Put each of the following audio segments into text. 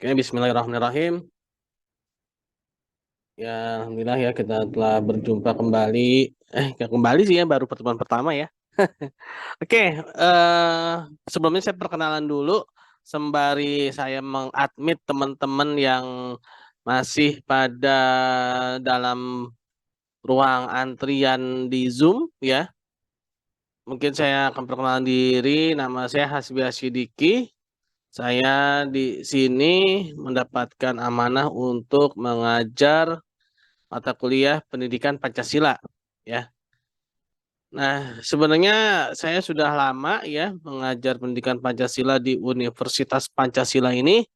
Oke, bismillahirrahmanirrahim. Ya, alhamdulillah ya kita telah berjumpa kembali. Kembali sih ya, baru pertemuan pertama ya. Oke, sebelumnya saya perkenalan dulu sembari saya mengadmit teman-teman yang masih pada dalam ruang antrian di Zoom ya. Mungkin saya akan perkenalan diri, nama saya Hasbi Asyidiki. Saya di sini mendapatkan amanah untuk mengajar mata kuliah pendidikan Pancasila ya. Nah, sebenarnya saya sudah lama ya mengajar pendidikan Pancasila di Universitas Pancasila ini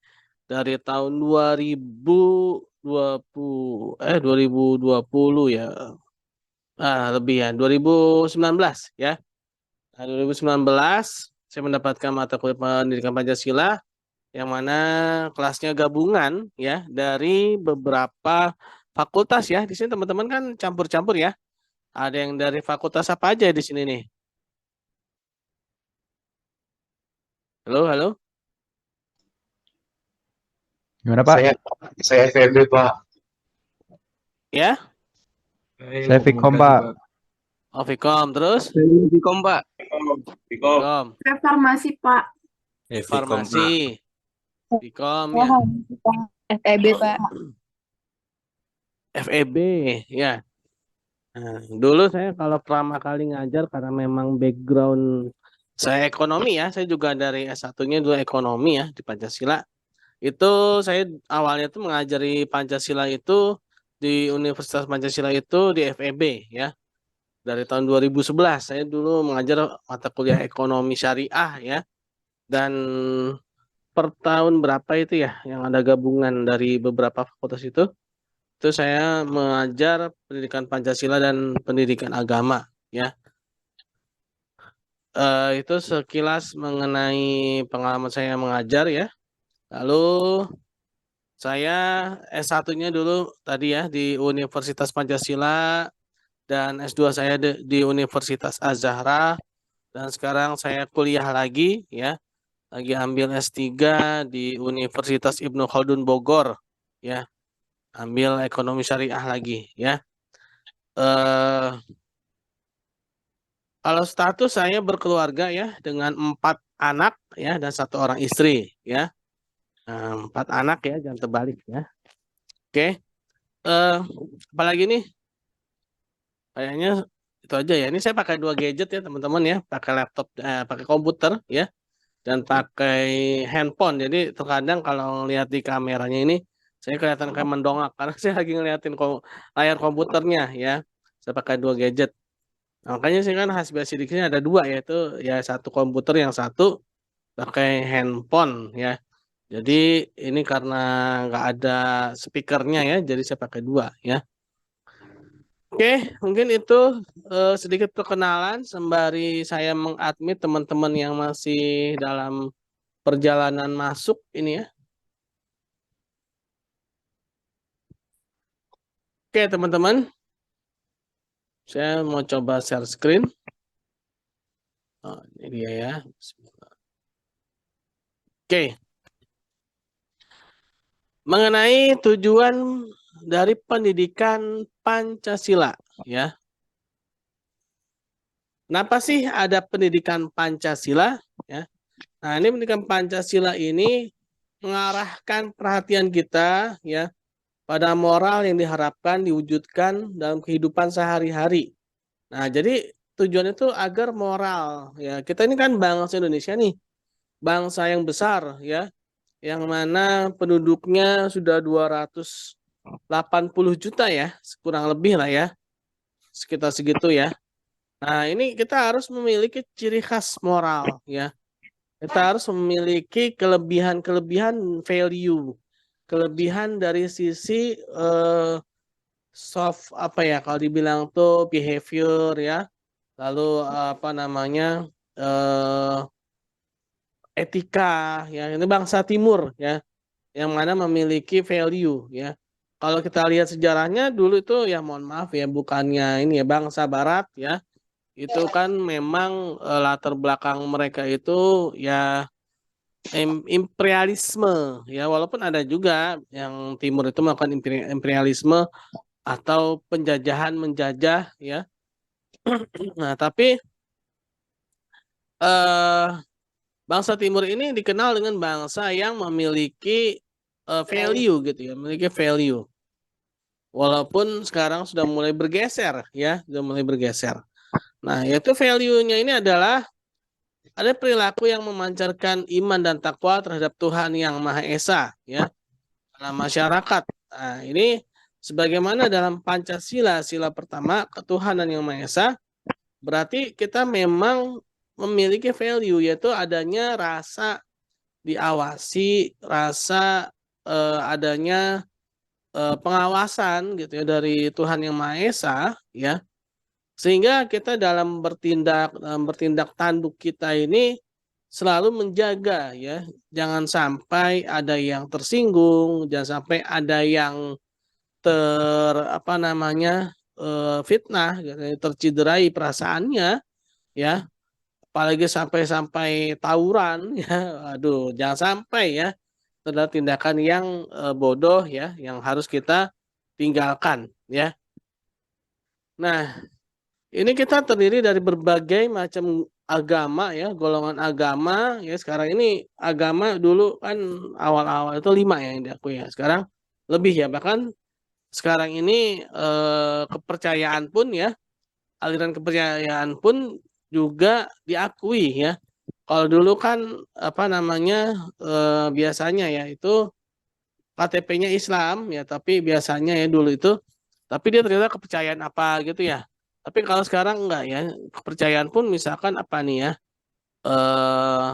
dari tahun 2020 ya. Lebih ya 2019 ya. Nah, 2019 saya mendapatkan mata kuliah pendidikan Pancasila yang mana kelasnya gabungan ya dari beberapa fakultas ya. Di sini teman-teman kan campur-campur ya. Ada yang dari fakultas apa aja di sini nih? Halo, halo. Gimana Pak? Saya FEB Pak. Ya, Saya Fikom Pak. oh Vkom terus Bikom Pak. Bikom. Vkom, Farmasi, Pak. farmasi, Vkom ya, FEB, Pak. FEB ya. Nah, dulu saya kalau pertama kali ngajar karena memang background saya ekonomi ya, saya juga dari S1-nya dulu ekonomi ya di Pancasila. Itu saya awalnya tuh mengajari Pancasila itu di Universitas Pancasila itu di FEB ya. Dari tahun 2011 saya dulu mengajar mata kuliah ekonomi syariah ya. Dan per tahun berapa itu ya yang ada gabungan dari beberapa fakultas itu saya mengajar pendidikan Pancasila dan pendidikan agama ya. Itu sekilas mengenai pengalaman saya mengajar ya. Lalu saya S1-nya dulu tadi ya di Universitas Pancasila dan S2 saya di Universitas Az-Zahra dan sekarang saya kuliah lagi ya, lagi ambil S3 di Universitas Ibnu Khaldun Bogor ya, ambil ekonomi syariah lagi ya. Eh Kalau status saya berkeluarga ya dengan 4 anak ya dan 1 orang istri ya. 4 anak ya, jangan terbalik ya. Oke, apalagi nih? Kayaknya itu aja ya. Ini saya pakai 2 gadget ya teman-teman ya, pakai laptop, pakai komputer ya, dan pakai handphone. Jadi terkadang kalau lihat di kameranya ini, saya kelihatan kayak mendongak karena saya lagi ngeliatin layar komputernya ya. Saya pakai 2 gadget. Nah, makanya sih kan Hasbi Asyidiknya ada 2 yaitu ya satu komputer yang satu pakai handphone ya. Jadi ini karena nggak ada speakernya ya, jadi saya pakai 2 ya. Oke, mungkin itu sedikit perkenalan sembari saya mengadmit teman-teman yang masih dalam perjalanan masuk ini ya. Oke, teman-teman. Saya mau coba share screen. Oh, ini dia ya. Oke. Mengenai tujuan dari pendidikan Pancasila ya. Kenapa sih ada pendidikan Pancasila ya? Nah, ini pendidikan Pancasila ini mengarahkan perhatian kita ya pada moral yang diharapkan diwujudkan dalam kehidupan sehari-hari. Nah, jadi tujuan itu agar moral ya. Kita ini kan bangsa Indonesia nih, bangsa yang besar ya, yang mana penduduknya sudah 280 juta ya, kurang lebih lah ya. Sekitar segitu ya. Nah, ini kita harus memiliki ciri khas moral ya. Kita harus memiliki kelebihan-kelebihan value, kelebihan dari sisi soft apa ya kalau dibilang tuh behavior ya, lalu apa namanya etika ya, ini bangsa timur ya, yang mana memiliki value ya. Kalau kita lihat sejarahnya dulu itu ya mohon maaf ya, bukannya ini ya bangsa barat ya, itu kan memang latar belakang mereka itu ya imperialisme ya, walaupun ada juga yang timur itu melakukan imperialisme atau penjajahan menjajah ya. Nah, tapi eh bangsa timur ini dikenal dengan bangsa yang memiliki value gitu ya, memiliki value. Walaupun sekarang sudah mulai bergeser ya, sudah mulai bergeser. Nah, yaitu value-nya ini adalah ada perilaku yang memancarkan iman dan takwa terhadap Tuhan yang Maha Esa ya dalam masyarakat. Nah, ini sebagaimana dalam Pancasila, sila pertama ketuhanan yang Maha Esa, berarti kita memang memiliki value yaitu adanya rasa diawasi, rasa adanya pengawasan gitu ya dari Tuhan yang Maha Esa ya. Sehingga kita dalam bertindak tanduk kita ini selalu menjaga ya, jangan sampai ada yang tersinggung, jangan sampai ada yang fitnah, gitu, tercederai perasaannya ya, apalagi sampai tawuran ya, aduh jangan sampai ya, adalah tindakan yang bodoh ya, yang harus kita tinggalkan ya. Nah, ini kita terdiri dari berbagai macam agama ya, golongan agama ya. Sekarang ini agama dulu kan awal-awal itu 5 ya yang diakui ya. Sekarang lebih ya, bahkan sekarang ini kepercayaan pun ya, aliran kepercayaan pun juga diakui ya. Kalau dulu kan biasanya ya itu KTP-nya Islam ya, tapi biasanya ya dulu itu, tapi dia ternyata kepercayaan apa gitu ya. Tapi kalau sekarang enggak ya, kepercayaan pun misalkan apa nih ya, eh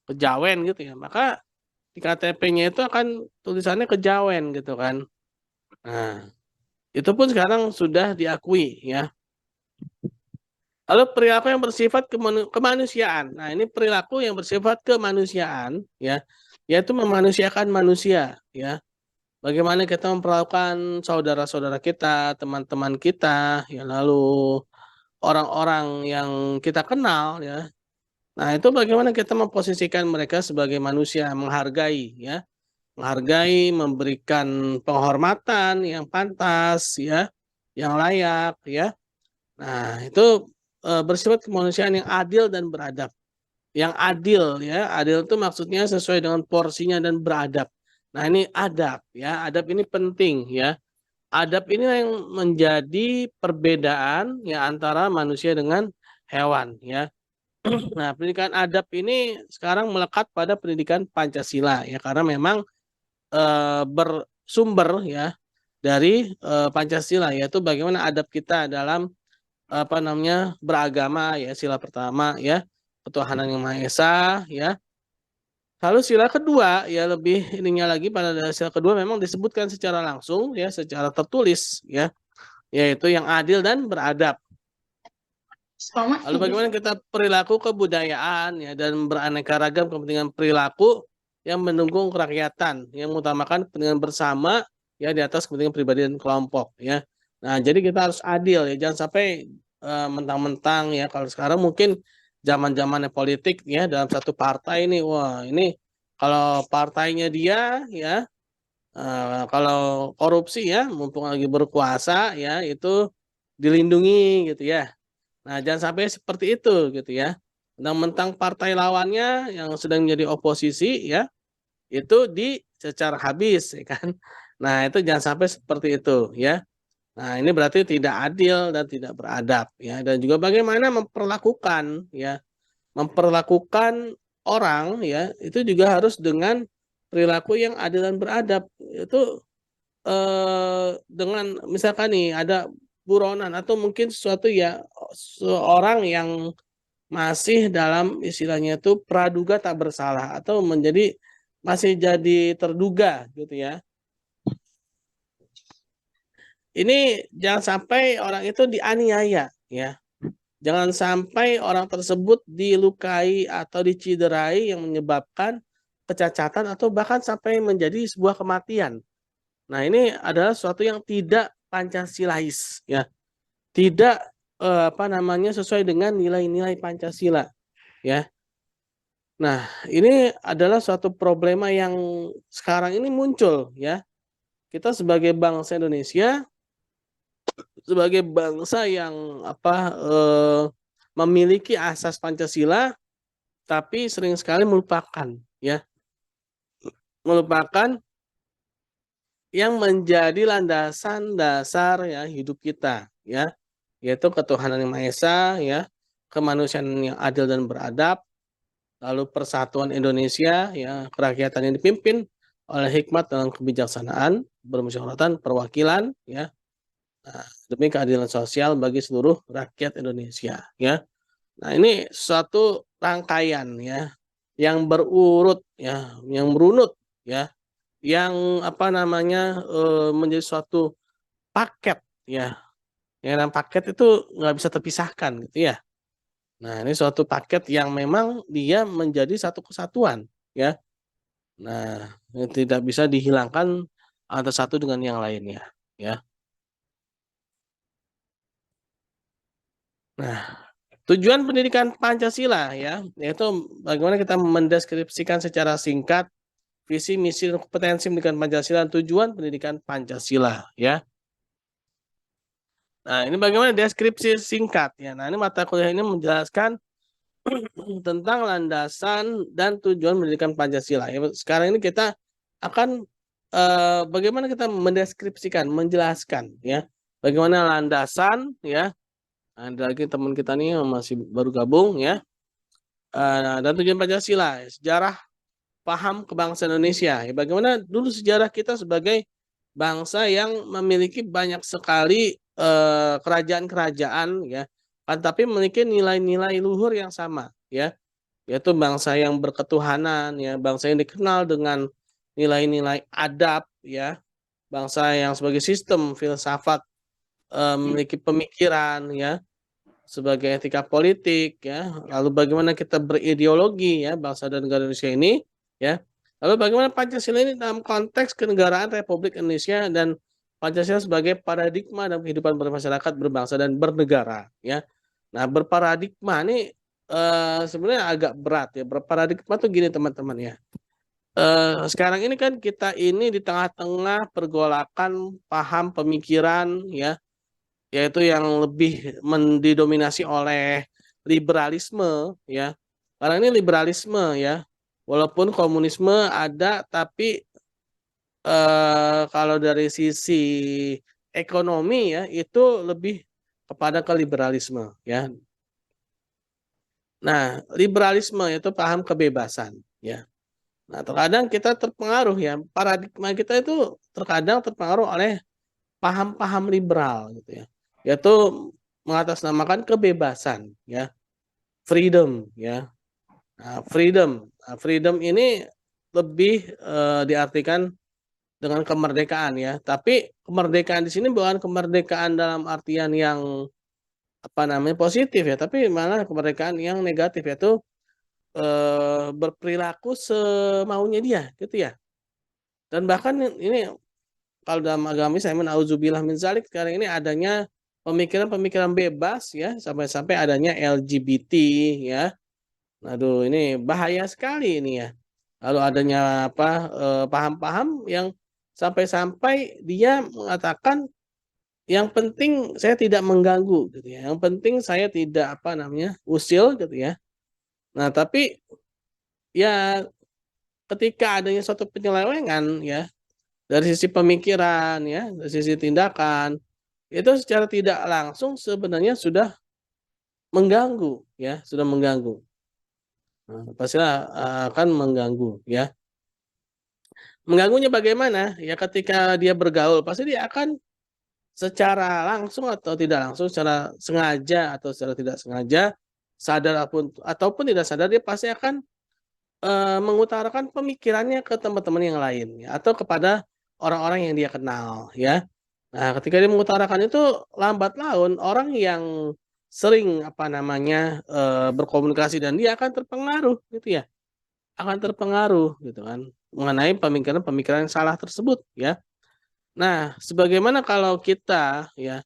kejawen gitu ya, maka di KTP-nya itu akan tulisannya kejawen gitu kan. Nah, itu pun sekarang sudah diakui ya. Lalu perilaku yang bersifat kemanusiaan. Nah, ini perilaku yang bersifat kemanusiaan ya, yaitu memanusiakan manusia ya. Bagaimana kita memperlakukan saudara-saudara kita, teman-teman kita, ya lalu orang-orang yang kita kenal ya. Nah, itu bagaimana kita memposisikan mereka sebagai manusia, menghargai ya. Menghargai, memberikan penghormatan yang pantas ya, yang layak ya. Nah, itu bersifat kemanusiaan yang adil dan beradab. Yang adil ya, adil itu maksudnya sesuai dengan porsinya dan beradab. Nah, ini adab ya, adab ini penting ya. Adab ini yang menjadi perbedaan ya antara manusia dengan hewan ya. Nah, pendidikan adab ini sekarang melekat pada pendidikan Pancasila ya, karena memang bersumber ya dari Pancasila, yaitu bagaimana adab kita dalam beragama ya, sila pertama ya, ketuhanan yang Maha Esa ya. Lalu sila kedua ya, lebih ininya lagi, pada sila kedua memang disebutkan secara langsung ya, secara tertulis ya, yaitu yang adil dan beradab. Lalu bagaimana kita perilaku kebudayaan ya, dan beraneka ragam kepentingan perilaku yang mendukung kerakyatan, yang mengutamakan kepentingan bersama ya di atas kepentingan pribadi dan kelompok ya. Nah, jadi kita harus adil ya, jangan sampai mentang-mentang ya, kalau sekarang mungkin zaman-zamannya politik ya, dalam satu partai ini, wah ini kalau partainya dia ya, kalau korupsi ya, mumpung lagi berkuasa ya, itu dilindungi gitu ya. Nah, jangan sampai seperti itu gitu ya. Mentang-mentang partai lawannya yang sedang menjadi oposisi ya, itu dicecar habis ya kan. Nah, itu jangan sampai seperti itu ya. Nah, ini berarti tidak adil dan tidak beradab ya, dan juga bagaimana memperlakukan ya. Memperlakukan orang ya, itu juga harus dengan perilaku yang adil dan beradab. Itu dengan misalkan nih ada buronan atau mungkin sesuatu ya, seorang yang masih dalam istilahnya itu praduga tak bersalah atau masih jadi terduga gitu ya. Ini jangan sampai orang itu dianiaya ya. Jangan sampai orang tersebut dilukai atau diciderai yang menyebabkan kecacatan atau bahkan sampai menjadi sebuah kematian. Nah, ini adalah sesuatu yang tidak Pancasilais ya. Tidak sesuai dengan nilai-nilai Pancasila ya. Nah, ini adalah suatu problema yang sekarang ini muncul ya. Kita sebagai bangsa Indonesia, sebagai bangsa yang memiliki asas Pancasila, tapi sering sekali melupakan ya, melupakan yang menjadi landasan dasar ya hidup kita ya, yaitu ketuhanan yang Maha Esa ya, kemanusiaan yang adil dan beradab, lalu persatuan Indonesia ya, kerakyatan yang dipimpin oleh hikmat dalam kebijaksanaan, bermusyawaratan, perwakilan ya, demi keadilan sosial bagi seluruh rakyat Indonesia ya. Nah, ini suatu rangkaian ya yang berurut ya, yang merunut ya, yang menjadi suatu paket ya. Yang dalam paket itu nggak bisa terpisahkan gitu ya. Nah, ini suatu paket yang memang dia menjadi satu kesatuan ya. Nah, ini tidak bisa dihilangkan antara satu dengan yang lainnya ya. Nah, tujuan pendidikan Pancasila ya, yaitu bagaimana kita mendeskripsikan secara singkat visi, misi, dan kompetensi pendidikan Pancasila dan tujuan pendidikan Pancasila ya. Nah, ini bagaimana deskripsi singkat ya. Nah, ini mata kuliah ini menjelaskan tentang landasan dan tujuan pendidikan Pancasila. Ya, sekarang ini kita akan bagaimana kita mendeskripsikan, menjelaskan ya. Bagaimana landasan ya. Ada lagi teman kita nih yang masih baru gabung ya. Dan tujuan Pancasila, sejarah paham kebangsaan Indonesia. Ya, bagaimana dulu sejarah kita sebagai bangsa yang memiliki banyak sekali kerajaan-kerajaan ya, kan tapi memiliki nilai-nilai luhur yang sama ya, yaitu bangsa yang berketuhanan ya, bangsa yang dikenal dengan nilai-nilai adab ya, bangsa yang sebagai sistem filsafat memiliki pemikiran ya, sebagai etika politik ya, lalu bagaimana kita berideologi ya bangsa dan negara Indonesia ini ya, lalu bagaimana Pancasila ini dalam konteks kenegaraan Republik Indonesia dan Pancasila sebagai paradigma dalam kehidupan bermasyarakat, berbangsa dan bernegara ya. Nah, berparadigma ini sebenarnya agak berat ya. Berparadigma tuh gini teman-teman ya. Sekarang ini kan kita ini di tengah-tengah pergolakan paham pemikiran ya, yaitu yang lebih didominasi oleh liberalisme ya. Karena ini liberalisme ya. Walaupun komunisme ada, tapi kalau dari sisi ekonomi ya itu lebih kepada ke liberalisme ya. Nah, liberalisme itu paham kebebasan ya. Nah, terkadang kita terpengaruh ya, paradigma kita itu terkadang terpengaruh oleh paham-paham liberal gitu ya. Yaitu mengatasnamakan kebebasan ya, freedom ya. Nah, freedom ini lebih diartikan dengan kemerdekaan ya. Tapi kemerdekaan di sini bukan kemerdekaan dalam artian yang positif ya, tapi malah kemerdekaan yang negatif, yaitu berperilaku semaunya dia gitu ya. Dan bahkan ini kalau dalam agama saya auzubillah min zalik, sekarang ini adanya pemikiran-pemikiran bebas ya, sampai-sampai adanya LGBT ya. Aduh, ini bahaya sekali ini ya. Lalu adanya paham-paham yang sampai-sampai dia mengatakan yang penting saya tidak mengganggu gitu ya. Yang penting saya tidak usil gitu ya. Nah, tapi ya ketika adanya suatu penyelewengan ya dari sisi pemikiran ya, dari sisi tindakan, itu secara tidak langsung sebenarnya sudah mengganggu ya, sudah mengganggu. Nah, pastilah akan mengganggu ya. Mengganggunya bagaimana? Ya ketika dia bergaul pasti dia akan secara langsung atau tidak langsung, secara sengaja atau secara tidak sengaja, sadar ataupun tidak sadar, dia pasti akan mengutarakan pemikirannya ke teman-teman yang lain ya, atau kepada orang-orang yang dia kenal ya. Nah, ketika dia mengutarakan itu, lambat laun orang yang sering berkomunikasi dan dia akan terpengaruh gitu ya. Akan terpengaruh gitu kan mengenai pemikiran-pemikiran yang salah tersebut ya. Nah, sebagaimana kalau kita ya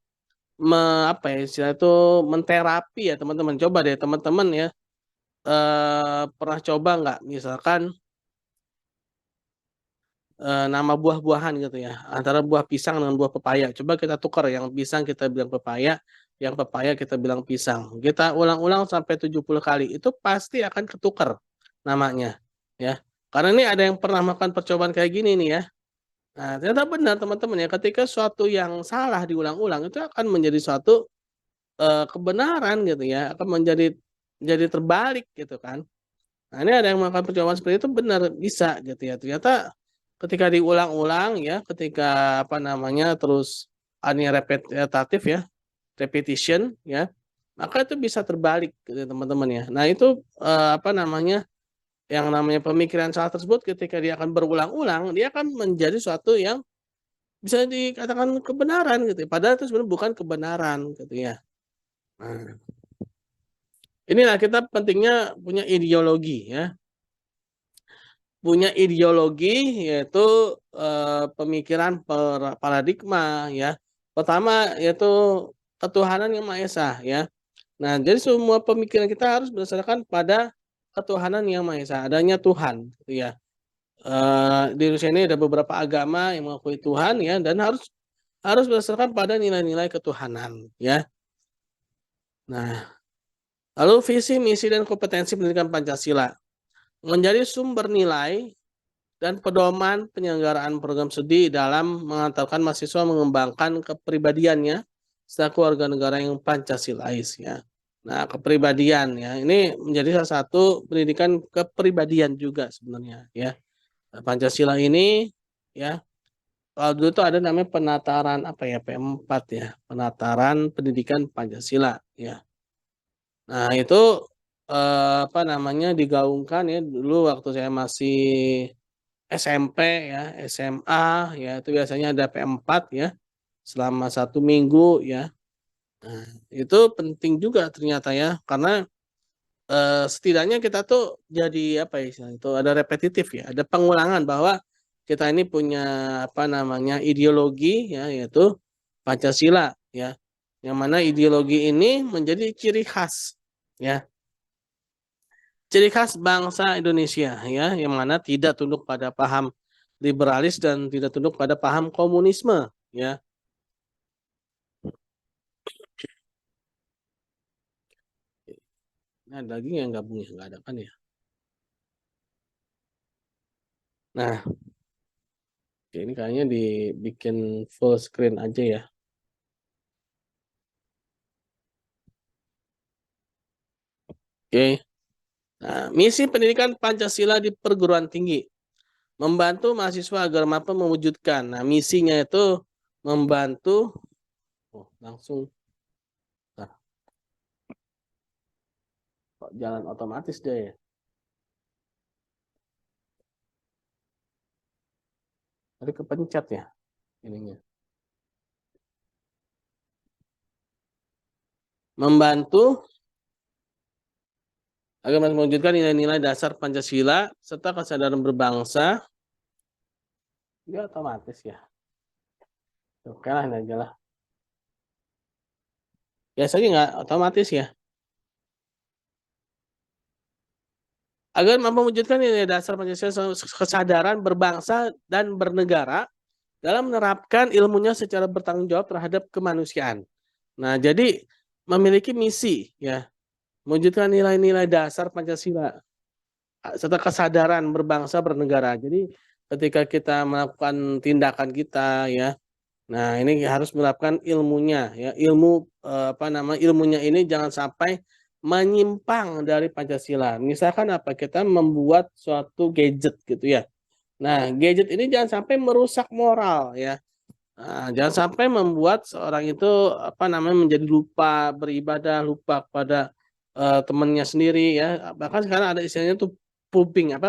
istilah itu menterapi ya teman-teman. Coba deh teman-teman ya pernah coba nggak misalkan nama buah-buahan gitu ya, antara buah pisang dengan buah pepaya. Coba kita tukar, yang pisang kita bilang pepaya, yang pepaya kita bilang pisang. Kita ulang-ulang sampai 70 kali, itu pasti akan ketukar namanya, ya. Karena ini ada yang pernah melakukan percobaan kayak gini nih ya. Nah, ternyata benar teman-teman ya, ketika suatu yang salah diulang-ulang itu akan menjadi suatu kebenaran gitu ya, akan jadi terbalik gitu kan. Nah, ini ada yang melakukan percobaan seperti itu, benar bisa gitu ya. Ternyata ketika diulang-ulang ya, ketika apa namanya terus ini repetitif ya, repetition ya, maka itu bisa terbalik gitu ya, teman-teman ya. Nah, itu apa namanya yang namanya pemikiran salah tersebut ketika dia akan berulang-ulang, dia akan menjadi suatu yang bisa dikatakan kebenaran gitu ya. Padahal itu sebenarnya bukan kebenaran gitu ya. Nah, inilah kita pentingnya punya ideologi ya. Punya ideologi yaitu pemikiran paradigma ya. Pertama yaitu ketuhanan yang Maha Esa ya. Nah, jadi semua pemikiran kita harus berdasarkan pada ketuhanan yang Maha Esa, adanya Tuhan gitu ya. Di Indonesia ini ada beberapa agama yang mengakui Tuhan ya, dan harus berdasarkan pada nilai-nilai ketuhanan ya. Nah, lalu visi, misi, dan kompetensi pendidikan Pancasila menjadi sumber nilai dan pedoman penyelenggaraan program studi dalam mengantarkan mahasiswa mengembangkan kepribadiannya selaku warga negara yang Pancasilais ya. Nah, kepribadian ya, ini menjadi salah satu pendidikan kepribadian juga sebenarnya ya. Nah, Pancasila ini ya, kalau dulu tuh ada namanya penataran apa ya, P4 ya, penataran pendidikan Pancasila ya. Nah, itu apa namanya digaungkan ya dulu waktu saya masih SMP ya, SMA ya, itu biasanya ada P4 ya selama 1 minggu ya. Nah, itu penting juga ternyata ya, karena setidaknya kita tuh jadi apa ya istilahnya itu, ada repetitif ya, ada pengulangan bahwa kita ini punya apa namanya ideologi ya, yaitu Pancasila ya. Yang mana ideologi ini menjadi ciri khas ya. Ciri khas bangsa Indonesia ya, yang mana tidak tunduk pada paham liberalis dan tidak tunduk pada paham komunisme ya. Nah, daging yang gabungnya nggak ada kan ya. Nah, ini kayaknya dibikin full screen aja ya. Oke. Nah, misi pendidikan Pancasila di perguruan tinggi membantu mahasiswa agar mampu mewujudkan. Nah, misinya itu membantu langsung. Nah, kok jalan otomatis dia ya. Tadi kepencet ya ininya. Membantu agar mewujudkan nilai-nilai dasar Pancasila serta kesadaran berbangsa. Ya otomatis ya. Oke lah, ini aja lah. Biasanya nggak otomatis ya. Agar mampu mewujudkan nilai dasar Pancasila, kesadaran berbangsa dan bernegara dalam menerapkan ilmunya secara bertanggung jawab terhadap kemanusiaan. Nah, jadi memiliki misi ya, mewujudkan nilai-nilai dasar Pancasila serta kesadaran berbangsa bernegara. Jadi ketika kita melakukan tindakan kita ya, nah ini harus menerapkan ilmunya ya, ilmu apa nama ilmunya ini jangan sampai menyimpang dari Pancasila. Misalkan apa, kita membuat suatu gadget gitu ya. Nah, gadget ini jangan sampai merusak moral ya. Nah, jangan sampai membuat seorang itu apa namanya menjadi lupa beribadah, lupa kepada temannya sendiri ya. Bahkan sekarang ada istilahnya tuh pubbing ya.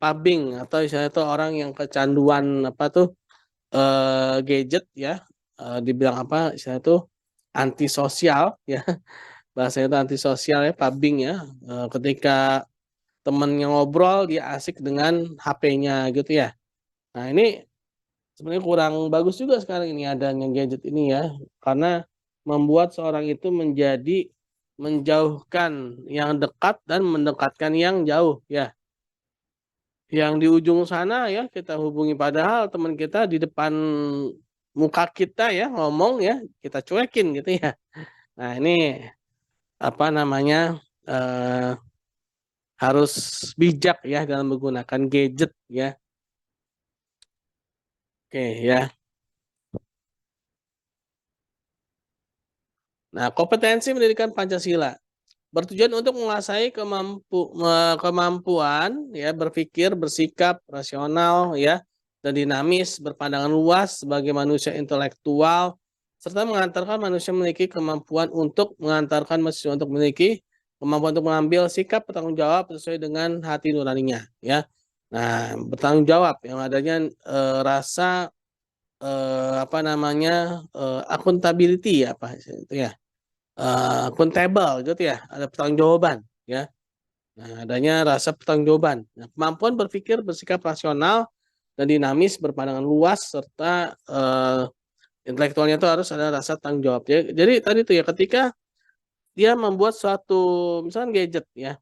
Pubbing atau istilahnya itu orang yang kecanduan apa tuh gadget ya. Dibilang apa istilahnya itu antisosial ya. Bahasanya itu antisosial ya, pubbing ya. Ketika temennya ngobrol dia asik dengan HP-nya gitu ya. Nah, ini sebenarnya kurang bagus juga sekarang ini adanya gadget ini ya, karena membuat seorang itu menjadi menjauhkan yang dekat dan mendekatkan yang jauh ya. Yang di ujung sana ya kita hubungi, padahal teman kita di depan muka kita ya ngomong ya, kita cuekin gitu ya. Nah, ini apa namanya, harus bijak ya dalam menggunakan gadget ya. Oke ya. Nah, kompetensi pendidikan Pancasila bertujuan untuk menguasai kemampuan ya berpikir, bersikap rasional ya dan dinamis, berpandangan luas sebagai manusia intelektual, serta mengantarkan manusia memiliki kemampuan untuk memiliki kemampuan untuk mengambil sikap bertanggung jawab sesuai dengan hati nuraninya ya. Nah, bertanggung jawab yang adanya rasa apa namanya, accountability ya apa itu ya, accountable gitu ya, ada pertanggungjawaban ya. Nah, adanya rasa pertanggungjawaban. Nah, kemampuan berpikir bersikap rasional dan dinamis, berpandangan luas serta intelektualnya itu harus ada rasa tanggung jawab. Jadi tadi tuh ya, ketika dia membuat suatu misalkan gadget ya,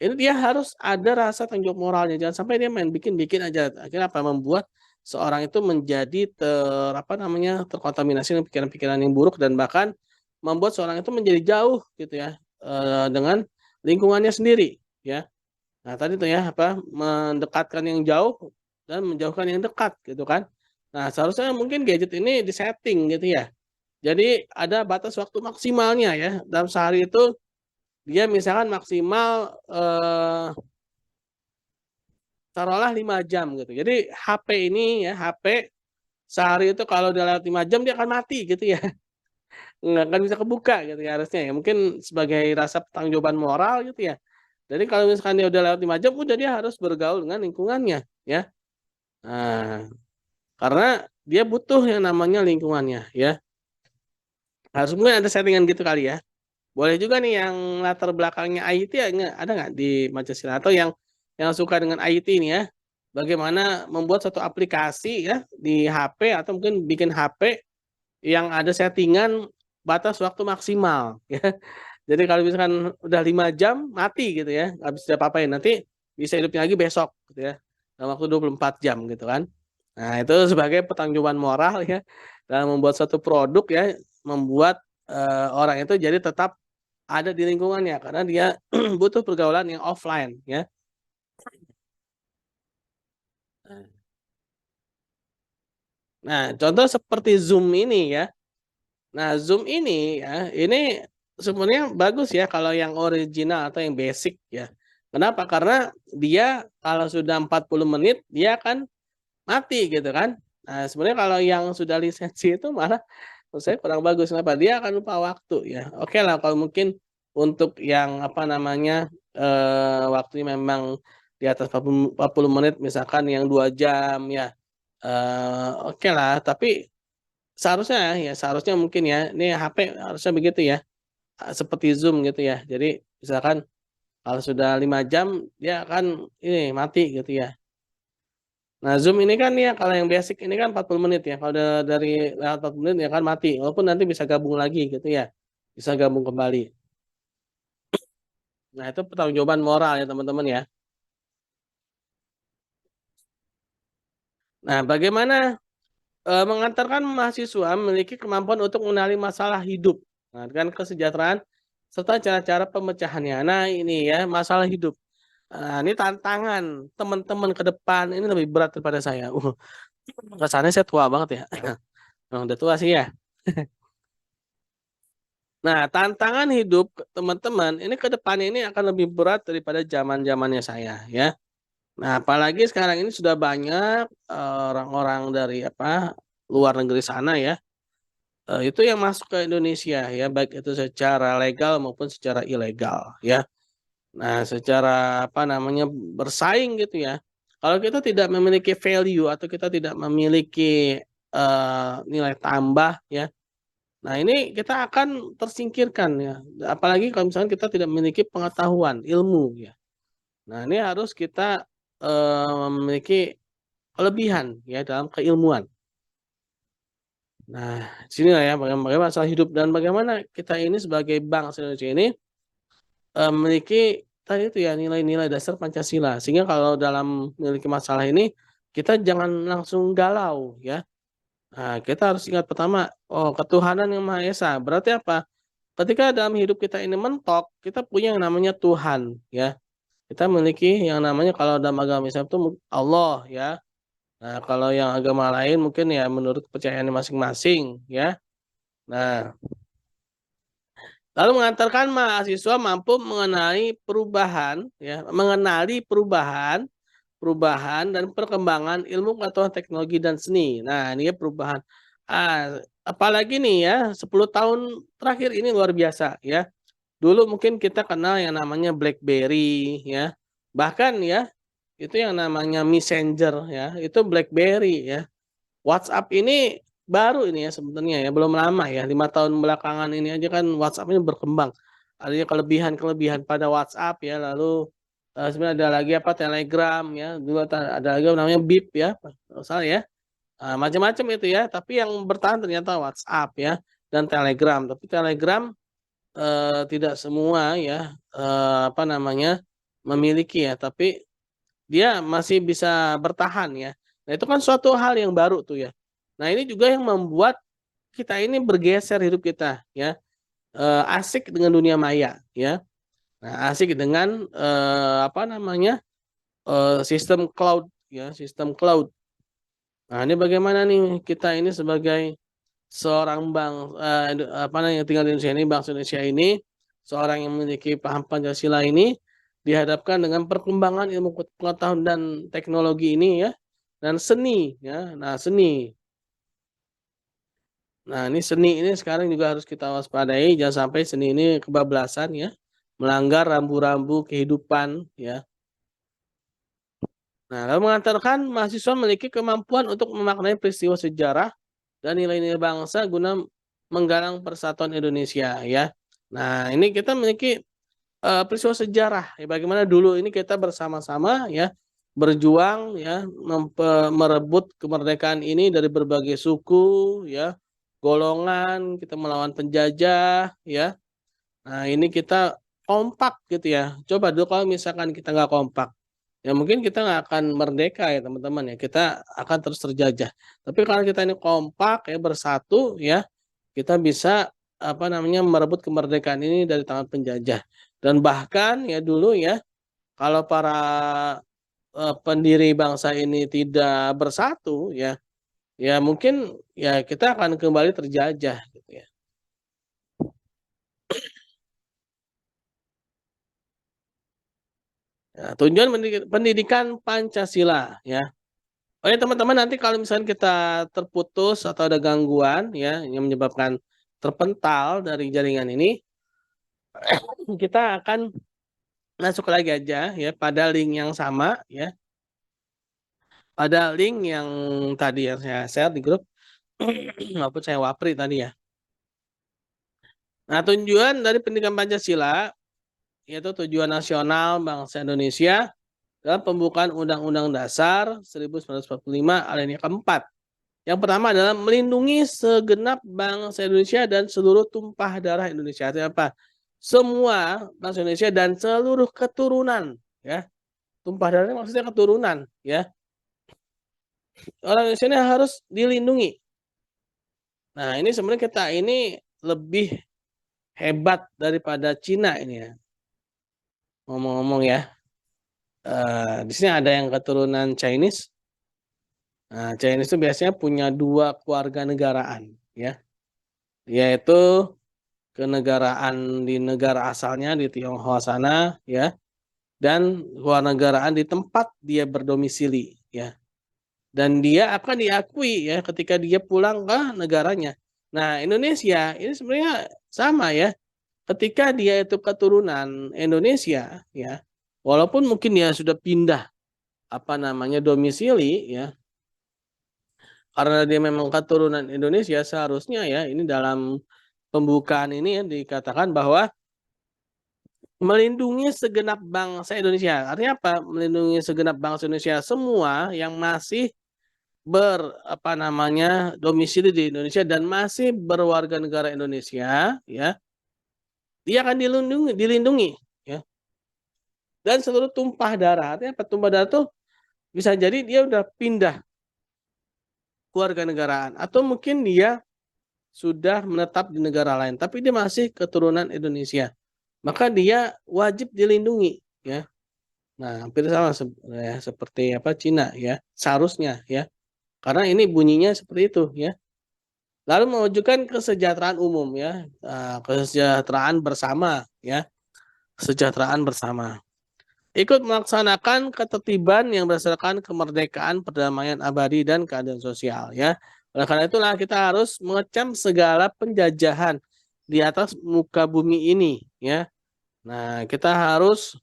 ini dia harus ada rasa tanggung jawab moralnya. Jangan sampai dia main bikin-bikin aja. Akhirnya apa? Membuat seorang itu menjadi apa namanya, terkontaminasi dengan pikiran-pikiran yang buruk dan bahkan membuat seorang itu menjadi jauh gitu ya dengan lingkungannya sendiri ya. Nah, tadi tuh ya apa? Mendekatkan yang jauh dan menjauhkan yang dekat gitu kan. Nah, seharusnya mungkin gadget ini disetting gitu ya. Jadi ada batas waktu maksimalnya ya. Dalam sehari itu dia misalkan maksimal taruhlah 5 jam gitu. Jadi HP ini ya, HP sehari itu kalau udah lewat 5 jam dia akan mati gitu ya. Nggak akan bisa kebuka gitu ya harusnya ya. Mungkin sebagai rasa pertanggungjawaban moral gitu ya. Jadi kalau misalkan dia udah lewat 5 jam, udah dia harus bergaul dengan lingkungannya ya. Nah, karena dia butuh yang namanya lingkungannya ya. Harus mungkin ada settingan gitu kali ya. Boleh juga nih yang latar belakangnya IT ya, ada nggak di Pancasila atau yang suka dengan IT ini ya. Bagaimana membuat satu aplikasi ya di HP atau mungkin bikin HP yang ada settingan batas waktu maksimal ya. Jadi kalau misalkan udah 5 jam mati gitu ya, nggak bisa apa-apain. Nanti bisa hidupnya lagi besok gitu ya. Dalam waktu 24 jam gitu kan. Nah, itu sebagai pertanggungjawaban moral ya dalam membuat suatu produk ya, membuat orang itu jadi tetap ada di lingkungannya karena dia butuh pergaulan yang offline ya. Nah, contoh seperti Zoom ini ya. Nah, Zoom ini ya, ini sebenarnya bagus ya kalau yang original atau yang basic ya. Kenapa? Karena dia kalau sudah 40 menit dia akan mati gitu kan. Nah, sebenarnya kalau yang sudah lisensi itu malah menurut saya kurang bagus. Kenapa? Dia akan lupa waktu ya. Oke lah kalau mungkin untuk yang apa namanya waktunya memang di atas 40 menit misalkan yang 2 jam ya. Oke lah, tapi seharusnya mungkin ya, ini HP harusnya begitu ya, seperti Zoom gitu ya. Jadi misalkan kalau sudah 5 jam dia akan ini mati gitu ya. Nah, Zoom ini kan ya kalau yang basic ini kan 40 menit ya. Kalau udah dari lewat 40 menit ya kan mati. Walaupun nanti bisa gabung lagi gitu ya. Bisa gabung kembali. Nah, itu pertanggungjawaban moral ya teman-teman ya. Nah, bagaimana mengantarkan mahasiswa memiliki kemampuan untuk mengenali masalah hidup, nah, dengan kesejahteraan serta cara-cara pemecahannya. Nah, ini ya masalah hidup. Nah, ini tantangan teman-teman ke depan ini lebih berat daripada saya. Kesannya saya tua banget ya. Nah, udah tua sih ya. Nah, tantangan hidup teman-teman ini ke depan ini akan lebih berat daripada zaman-zamannya saya ya. Nah, apalagi sekarang ini sudah banyak orang-orang dari apa luar negeri sana ya. Itu yang masuk ke Indonesia ya, baik itu secara legal maupun secara ilegal ya. Nah, secara apa namanya bersaing gitu ya. Kalau kita tidak memiliki value atau kita tidak memiliki nilai tambah ya. Nah, ini kita akan tersingkirkan ya. Apalagi kalau misalnya kita tidak memiliki pengetahuan, ilmu ya. Nah, ini harus kita memiliki kelebihan ya dalam keilmuan. Nah, sini lah ya bagaimana masalah hidup dan bagaimana kita ini sebagai bangsa Indonesia ini memiliki tadi itu ya nilai-nilai dasar Pancasila. Sehingga kalau dalam memiliki masalah ini kita jangan langsung galau ya. Nah, kita harus ingat pertama, oh ketuhanan yang Maha Esa. Berarti apa? Ketika dalam hidup kita ini mentok, kita punya yang namanya Tuhan ya. Kita memiliki yang namanya kalau dalam agama Islam itu Allah ya. Nah, kalau yang agama lain mungkin ya menurut kepercayaannya masing-masing ya. Nah, lalu mengantarkan mahasiswa mampu mengenali perubahan dan perkembangan ilmu pengetahuan teknologi dan seni. Nah, ini ya perubahan. Apalagi nih ya, 10 tahun terakhir ini luar biasa ya. Dulu mungkin kita kenal yang namanya BlackBerry ya. Bahkan ya, itu yang namanya Messenger ya, itu BlackBerry ya. WhatsApp ini baru ini ya sebenarnya ya, belum lama ya, 5 tahun belakangan ini aja kan WhatsApp ini berkembang. Adanya kelebihan-kelebihan pada WhatsApp ya, lalu sebenarnya ada lagi apa Telegram ya, dulu ada lagi namanya Bip ya, kalau salah ya. Macam-macam itu ya, tapi yang bertahan ternyata WhatsApp ya dan Telegram. Tapi Telegram tidak semua ya apa namanya memiliki ya, tapi dia masih bisa bertahan ya. Nah, itu kan suatu hal yang baru tuh ya. Nah, ini juga yang membuat kita ini bergeser hidup kita ya. Asik dengan dunia maya ya. Nah, asik dengan apa namanya? Sistem cloud ya, sistem cloud. Nah, ini bagaimana nih kita ini sebagai seorang apa namanya tinggal di Indonesia ini, bangsa Indonesia ini, seorang yang memiliki paham Pancasila ini dihadapkan dengan perkembangan ilmu pengetahuan dan teknologi ini ya, dan seni ya. Nah, seni. Nah, ini seni ini sekarang juga harus kita waspadai, jangan sampai seni ini kebablasan ya, melanggar rambu-rambu kehidupan ya. Nah, lalu mengantarkan mahasiswa memiliki kemampuan untuk memaknai peristiwa sejarah dan nilai-nilai bangsa guna menggalang persatuan Indonesia ya. Nah, ini kita memiliki peristiwa sejarah ya, bagaimana dulu ini kita bersama-sama ya berjuang ya merebut kemerdekaan ini dari berbagai suku ya, golongan, kita melawan penjajah ya. Nah, ini kita kompak gitu ya. Coba dulu kalau misalkan kita nggak kompak, ya mungkin kita nggak akan merdeka ya teman-teman ya, kita akan terus terjajah. Tapi kalau kita ini kompak ya, bersatu ya, kita bisa apa namanya merebut kemerdekaan ini dari tangan penjajah. Dan bahkan ya dulu ya, kalau para pendiri bangsa ini tidak bersatu ya, ya mungkin ya kita akan kembali terjajah gitu ya. Nah, tujuan pendidikan Pancasila ya. Oh ya teman-teman, nanti kalau misalnya kita terputus atau ada gangguan ya yang menyebabkan terpental dari jaringan ini, kita akan masuk lagi aja ya pada link yang sama ya. Pada link yang tadi yang saya share di grup maupun saya wapri tadi ya. Nah, tujuan dari pendidikan Pancasila yaitu tujuan nasional bangsa Indonesia dalam pembukaan Undang-Undang Dasar 1945 alinea keempat. Yang pertama adalah melindungi segenap bangsa Indonesia dan seluruh tumpah darah Indonesia. Artinya apa? Semua bangsa Indonesia dan seluruh keturunan ya. Tumpah darahnya maksudnya keturunan ya. Orang Indonesia ini harus dilindungi. Nah, ini sebenarnya kita ini lebih hebat daripada Cina ini ya. Ngomong-ngomong ya. Di sini ada yang keturunan Chinese. Nah, Chinese itu biasanya punya 2 keluarga negaraan ya. Yaitu kenegaraan di negara asalnya di Tionghoa sana ya, dan kewarganegaraan di tempat dia berdomisili ya. Dan dia akan diakui ya ketika dia pulang ke negaranya. Nah, Indonesia ini sebenarnya sama ya. Ketika dia itu keturunan Indonesia ya, walaupun mungkin dia sudah pindah apa namanya domisili ya, karena dia memang keturunan Indonesia, seharusnya ya ini dalam pembukaan ini ya dikatakan bahwa melindungi segenap bangsa Indonesia. Artinya apa? Melindungi segenap bangsa Indonesia, semua yang masih apa namanya domisili di Indonesia dan masih berwarga negara Indonesia ya, dia akan dilindungi ya. dan seluruh tumpah darah. Artinya apa? Tumpah darah tuh bisa jadi dia udah pindah kewarganegaraan atau mungkin dia sudah menetap di negara lain tapi dia masih keturunan Indonesia. Maka dia wajib dilindungi ya. Nah, hampir sama ya, seperti apa Cina ya, seharusnya ya. Karena ini bunyinya seperti itu ya. Lalu mewujudkan kesejahteraan umum ya, kesejahteraan bersama ya, kesejahteraan bersama. Ikut melaksanakan ketertiban yang berdasarkan kemerdekaan, perdamaian abadi dan keadilan sosial ya. Oleh karena itulah kita harus mengecam segala penjajahan di atas muka bumi ini ya. Nah, kita harus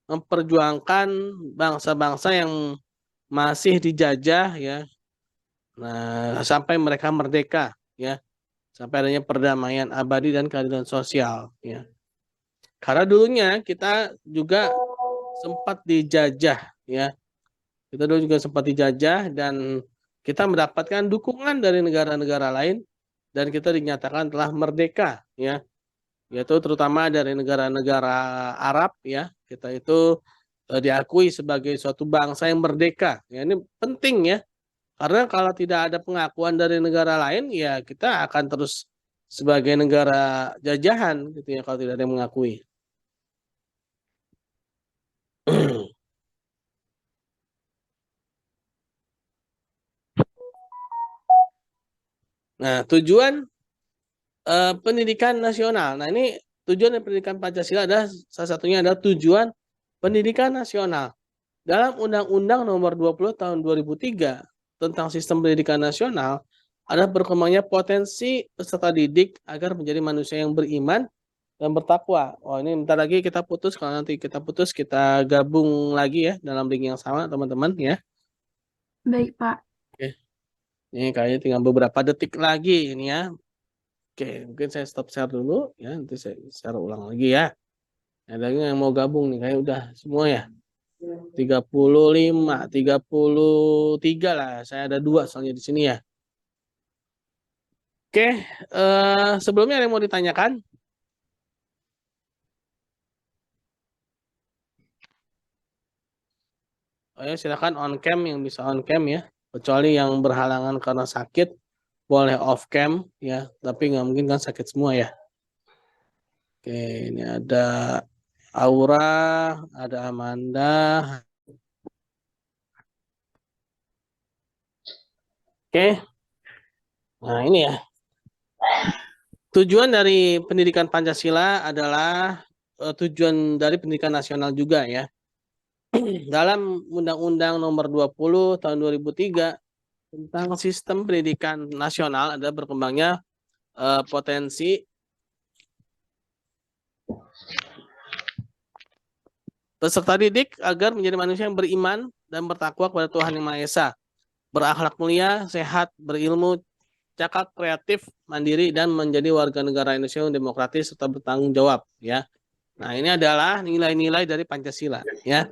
memperjuangkan bangsa-bangsa yang masih dijajah ya. Nah, sampai mereka merdeka ya. Sampai adanya perdamaian abadi dan keadilan sosial ya. Karena dulunya kita juga sempat dijajah ya. Kita dulu juga sempat dijajah dan kita mendapatkan dukungan dari negara-negara lain dan kita dinyatakan telah merdeka ya. Yaitu terutama dari negara-negara Arab ya. Kita itu diakui sebagai suatu bangsa yang merdeka. Ya, ini penting ya. Karena kalau tidak ada pengakuan dari negara lain ya kita akan terus sebagai negara jajahan gitu ya kalau tidak ada yang mengakui. Nah, tujuan pendidikan nasional. Nah, ini tujuan dari pendidikan Pancasila adalah salah satunya adalah tujuan pendidikan nasional. Dalam Undang-Undang Nomor 20 Tahun 2003 tentang Sistem Pendidikan Nasional, ada berkembangnya potensi peserta didik agar menjadi manusia yang beriman dan bertakwa. Oh, ini bentar lagi kita putus. Kalau nanti kita putus, kita gabung lagi ya dalam link yang sama, teman-teman ya. Baik, Pak. Oke. Ini kayaknya tinggal beberapa detik lagi ini ya. Oke, mungkin saya stop share dulu ya. Nanti saya share ulang lagi ya. Ada yang mau gabung nih, kayak udah semua ya. 35, 33 lah. Saya ada 2 soalnya di sini ya. Oke, sebelumnya ada yang mau ditanyakan? Oh ya, silakan on cam yang bisa on cam ya. Kecuali yang berhalangan karena sakit boleh off cam ya, tapi nggak mungkin kan sakit semua ya. Oke, ini ada Aura, ada Amanda. Oke, nah ini ya. Tujuan dari pendidikan Pancasila adalah tujuan dari pendidikan nasional juga ya. Dalam Undang-Undang Nomor 20 Tahun 2003 tentang Sistem Pendidikan Nasional ada berkembangnya potensi peserta didik agar menjadi manusia yang beriman dan bertakwa kepada Tuhan Yang Maha Esa, berakhlak mulia, sehat, berilmu, cakap, kreatif, mandiri, dan menjadi warga negara Indonesia yang demokratis serta bertanggung jawab ya. Nah, ini adalah nilai-nilai dari Pancasila ya.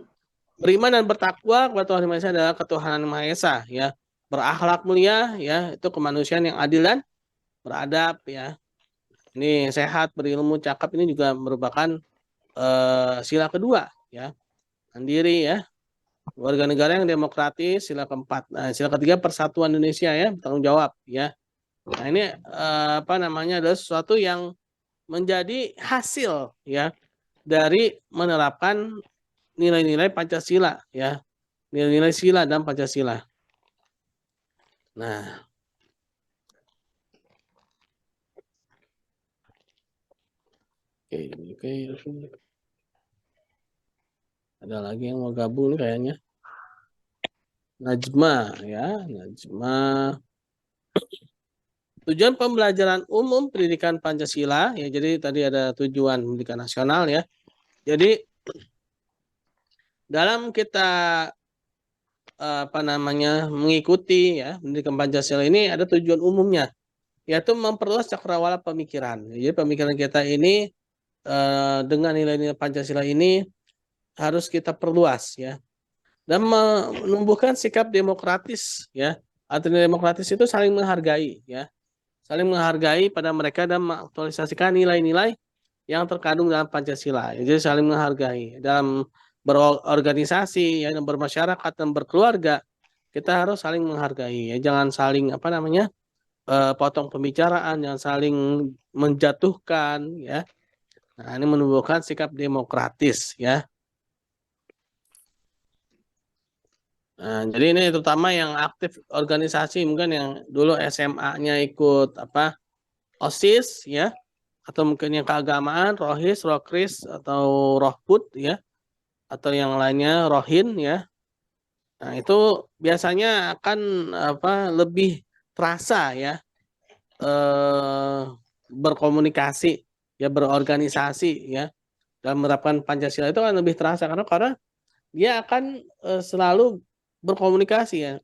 Beriman dan bertakwa kepada Tuhan Yang Maha Esa adalah ketuhanan Yang Maha Esa ya. Berakhlak mulia ya, itu kemanusiaan yang adil dan beradab ya. Ini sehat, berilmu, cakap ini juga merupakan sila kedua ya. Mandiri ya. Warga negara yang demokratis, sila keempat. Nah, sila ketiga persatuan Indonesia ya, bertanggung jawab ya. Nah, ini apa namanya adalah sesuatu yang menjadi hasil ya dari menerapkan nilai-nilai Pancasila ya. Nilai-nilai sila dan Pancasila. Nah, oke. Ada lagi yang mau gabung nih kayaknya. Najma ya, Najma. Tujuan pembelajaran umum pendidikan Pancasila ya, jadi tadi ada tujuan pendidikan nasional ya. Jadi dalam kita apa namanya mengikuti ya pendidikan Pancasila ini ada tujuan umumnya, yaitu memperluas cakrawala pemikiran. Jadi pemikiran kita ini dengan nilai-nilai Pancasila ini harus kita perluas ya, dan menumbuhkan sikap demokratis ya. Artinya demokratis itu saling menghargai ya, saling menghargai pada mereka dan mengaktualisasikan nilai-nilai yang terkandung dalam Pancasila. Jadi saling menghargai dalam berorganisasi, ya, dan bermasyarakat dan berkeluarga, kita harus saling menghargai, ya. Jangan saling potong pembicaraan, jangan saling menjatuhkan, ya. Nah, ini menumbuhkan sikap demokratis, ya. Nah, jadi ini terutama yang aktif organisasi, mungkin yang dulu SMA-nya ikut OSIS, ya, atau mungkin yang keagamaan, Rohis, Rokris, atau Rohput, ya, atau yang lainnya Rohin, ya. Nah, itu biasanya akan lebih terasa, ya, berkomunikasi, ya, berorganisasi, ya, dalam menerapkan Pancasila itu kan lebih terasa karena dia akan selalu berkomunikasi, ya,